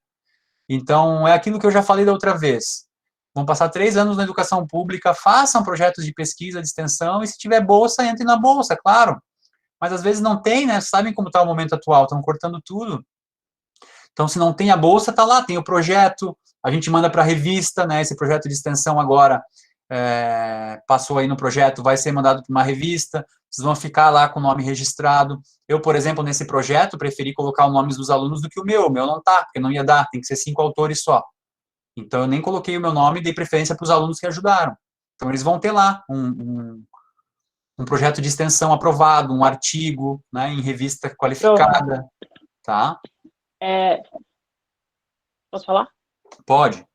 Então, é aquilo que eu já falei da outra vez. Vão passar 3 anos na educação pública, façam projetos de pesquisa, de extensão, e se tiver bolsa, entre na bolsa, claro. Mas às vezes não tem, né? Sabem como está o momento atual, estão cortando tudo. Então, se não tem a bolsa, tá lá, tem o projeto, a gente manda para a revista, né? Esse projeto de extensão agora passou aí no projeto, vai ser mandado para uma revista, vocês vão ficar lá com o nome registrado. Eu, por exemplo, nesse projeto, preferi colocar os nomes dos alunos do que o meu não tá, porque não ia dar, tem que ser 5 autores só. Então, eu nem coloquei o meu nome e dei preferência para os alunos que ajudaram. Então, eles vão ter lá um projeto de extensão aprovado, um artigo, né, em revista qualificada, tá? Posso falar? Pode.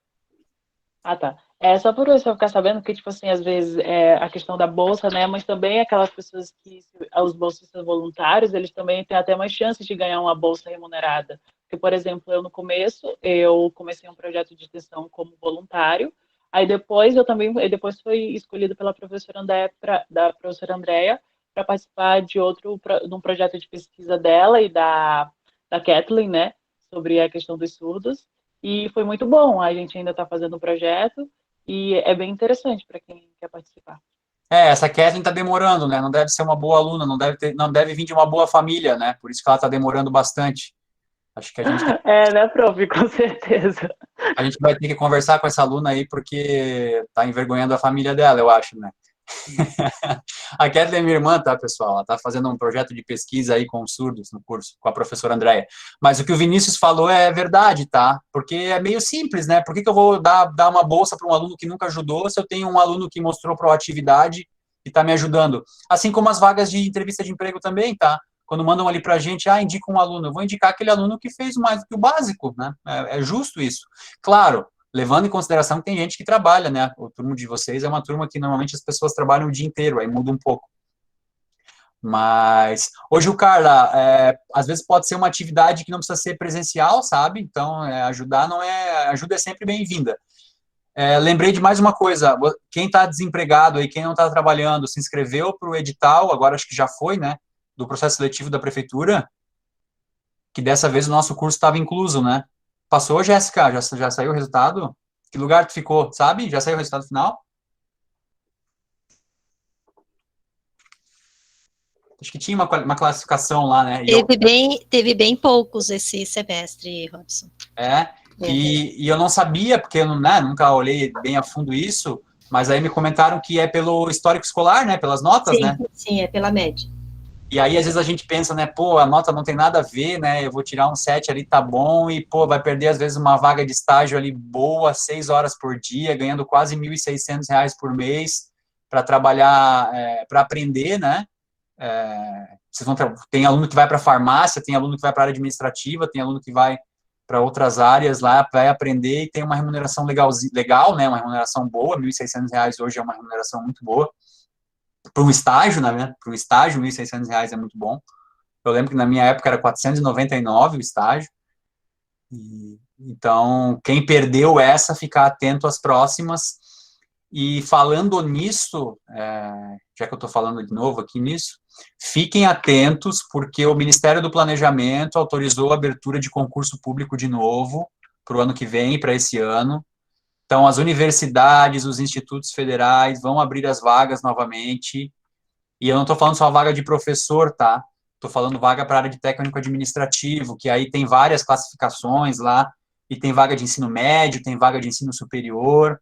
Tá. Só por isso eu ficar sabendo que, tipo assim, às vezes a questão da bolsa, né, mas também aquelas pessoas que, os bolsistas voluntários, eles também têm até mais chances de ganhar uma bolsa remunerada. Porque, por exemplo, eu no começo, eu comecei um projeto de extensão como voluntário, Aí depois depois foi escolhido pela professora Andréia para participar de um projeto de pesquisa dela e da Kathleen, né, sobre a questão dos surdos, e foi muito bom. A gente ainda está fazendo o projeto e é bem interessante para quem quer participar. Essa Kathleen está demorando, né? Não deve ser uma boa aluna, não deve vir de uma boa família, né? Por isso que ela está demorando bastante. Acho que a gente né, prof, com certeza. A gente vai ter que conversar com essa aluna aí, porque tá envergonhando a família dela, eu acho, né? A Kathleen é minha irmã, tá, pessoal? Ela tá fazendo um projeto de pesquisa aí com os surdos no curso, com a professora Andréia. Mas o que o Vinícius falou é verdade, tá? Porque é meio simples, né? Por que eu vou dar uma bolsa para um aluno que nunca ajudou, se eu tenho um aluno que mostrou proatividade e tá me ajudando? Assim como as vagas de entrevista de emprego também, tá? Quando mandam ali pra gente, indica um aluno, eu vou indicar aquele aluno que fez mais do que o básico, né? É justo isso. Claro, levando em consideração que tem gente que trabalha, né? O turno de vocês é uma turma que normalmente as pessoas trabalham o dia inteiro, aí muda um pouco. Mas, hoje, Carla, às vezes pode ser uma atividade que não precisa ser presencial, sabe? Então, ajuda é sempre bem-vinda. Lembrei de mais uma coisa, quem está desempregado aí, quem não está trabalhando, se inscreveu para o edital, agora acho que já foi, né? Do processo seletivo da prefeitura, que dessa vez o nosso curso estava incluso, né? Passou, Jéssica? Já saiu o resultado? Que lugar tu ficou, sabe? Já saiu o resultado final? Acho que tinha uma classificação lá, né? Teve bem poucos esse semestre, Robson. E eu não sabia, porque eu nunca olhei bem a fundo isso, mas aí me comentaram que é pelo histórico escolar, né? Pelas notas, né? Sim, é pela média. E aí, às vezes, a gente pensa, né, pô, a nota não tem nada a ver, né, eu vou tirar um 7 ali, tá bom, e, pô, vai perder, às vezes, uma vaga de estágio ali boa, 6 horas por dia, ganhando quase R$ 1.600 por mês, para trabalhar, para aprender, né, tem aluno que vai para farmácia, tem aluno que vai para área administrativa, tem aluno que vai para outras áreas lá, vai aprender e tem uma remuneração legal, né, uma remuneração boa, R$ 1.600 hoje é uma remuneração muito boa, para um estágio, né? Para um estágio, R$ 1.600 é muito bom. Eu lembro que na minha época era 499 o estágio. Então, quem perdeu essa, ficar atento às próximas. E falando nisso, já que eu estou falando de novo aqui nisso, fiquem atentos, porque o Ministério do Planejamento autorizou a abertura de concurso público de novo para o ano que vem, para esse ano. Então, as universidades, os institutos federais vão abrir as vagas novamente, e eu não estou falando só vaga de professor, tá? Estou falando vaga para a área de técnico administrativo, que aí tem várias classificações lá, e tem vaga de ensino médio, tem vaga de ensino superior,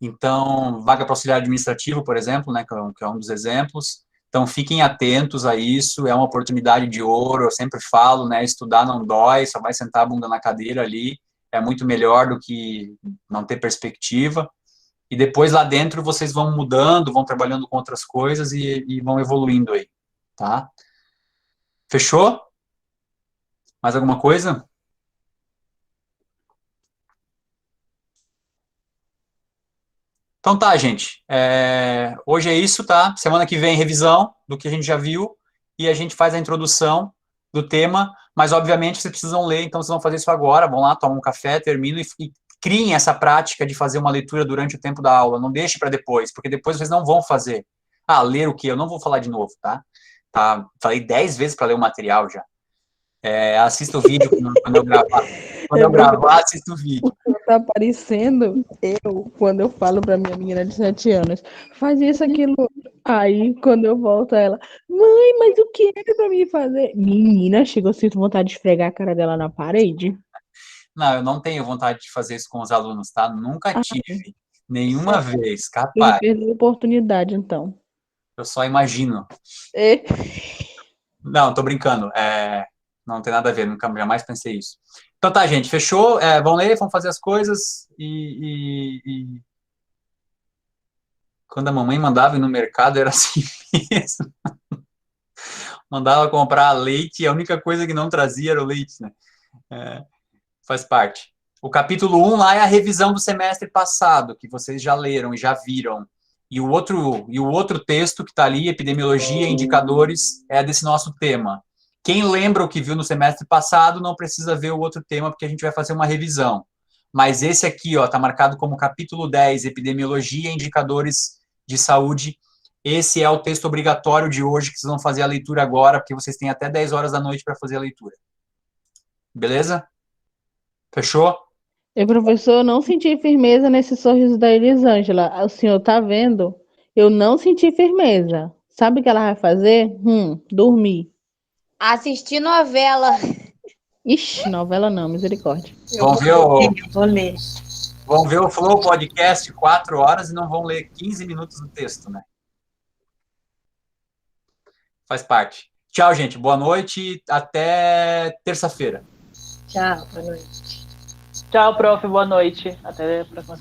então, vaga para auxiliar administrativo, por exemplo, né, que é um dos exemplos. Então, fiquem atentos a isso, é uma oportunidade de ouro, eu sempre falo, né, estudar não dói, só vai sentar a bunda na cadeira ali, é muito melhor do que não ter perspectiva, e depois lá dentro vocês vão mudando, vão trabalhando com outras coisas e vão evoluindo aí, tá? Fechou? Mais alguma coisa? Então tá, gente, hoje é isso, tá? Semana que vem, revisão do que a gente já viu, e a gente faz a introdução do tema, mas obviamente vocês precisam ler, então vocês vão fazer isso agora, vão lá, tomam um café, terminam e criem essa prática de fazer uma leitura durante o tempo da aula, não deixe para depois, porque depois vocês não vão fazer. Ler o quê? Eu não vou falar de novo, tá? Falei 10 vezes para ler o material já. Assista o vídeo quando eu gravar. Quando eu gravar, assista o vídeo. Tá parecendo quando eu falo pra minha menina de 7 anos, faz isso, aquilo. Aí, quando eu volto, ela, mãe, mas o que é pra mim fazer? Menina, chegou, sinto vontade de esfregar a cara dela na parede. Não, eu não tenho vontade de fazer isso com os alunos, tá? Nunca tive. Nenhuma vez, capaz. Perdeu a oportunidade, então. Eu só imagino. Não, tô brincando. Não tem nada a ver, nunca, jamais pensei isso. Então tá, gente, fechou? Vão ler, vão fazer as coisas e... Quando a mamãe mandava ir no mercado, era assim mesmo. Mandava comprar leite e a única coisa que não trazia era o leite, né? Faz parte. O capítulo 1 lá é a revisão do semestre passado, que vocês já leram e já viram. E o outro texto que está ali, epidemiologia e indicadores, é desse nosso tema. Quem lembra o que viu no semestre passado não precisa ver o outro tema, porque a gente vai fazer uma revisão. mas esse aqui, ó, tá marcado como capítulo 10, epidemiologia e indicadores de saúde. Esse é o texto obrigatório de hoje, que vocês vão fazer a leitura agora, porque vocês têm até 10 horas da noite para fazer a leitura. Beleza? Fechou? Professor, eu não senti firmeza nesse sorriso da Elisângela. O senhor tá vendo? Eu não senti firmeza. Sabe o que ela vai fazer? Dormir. Assistir novela. Ixi, novela não, misericórdia. Vão Vou ler. vão ver o Flow Podcast 4 horas e não vão ler 15 minutos do texto, né? Faz parte. Tchau, gente. Boa noite. Até terça-feira. Tchau, boa noite. Tchau, prof. Boa noite. Até a próxima.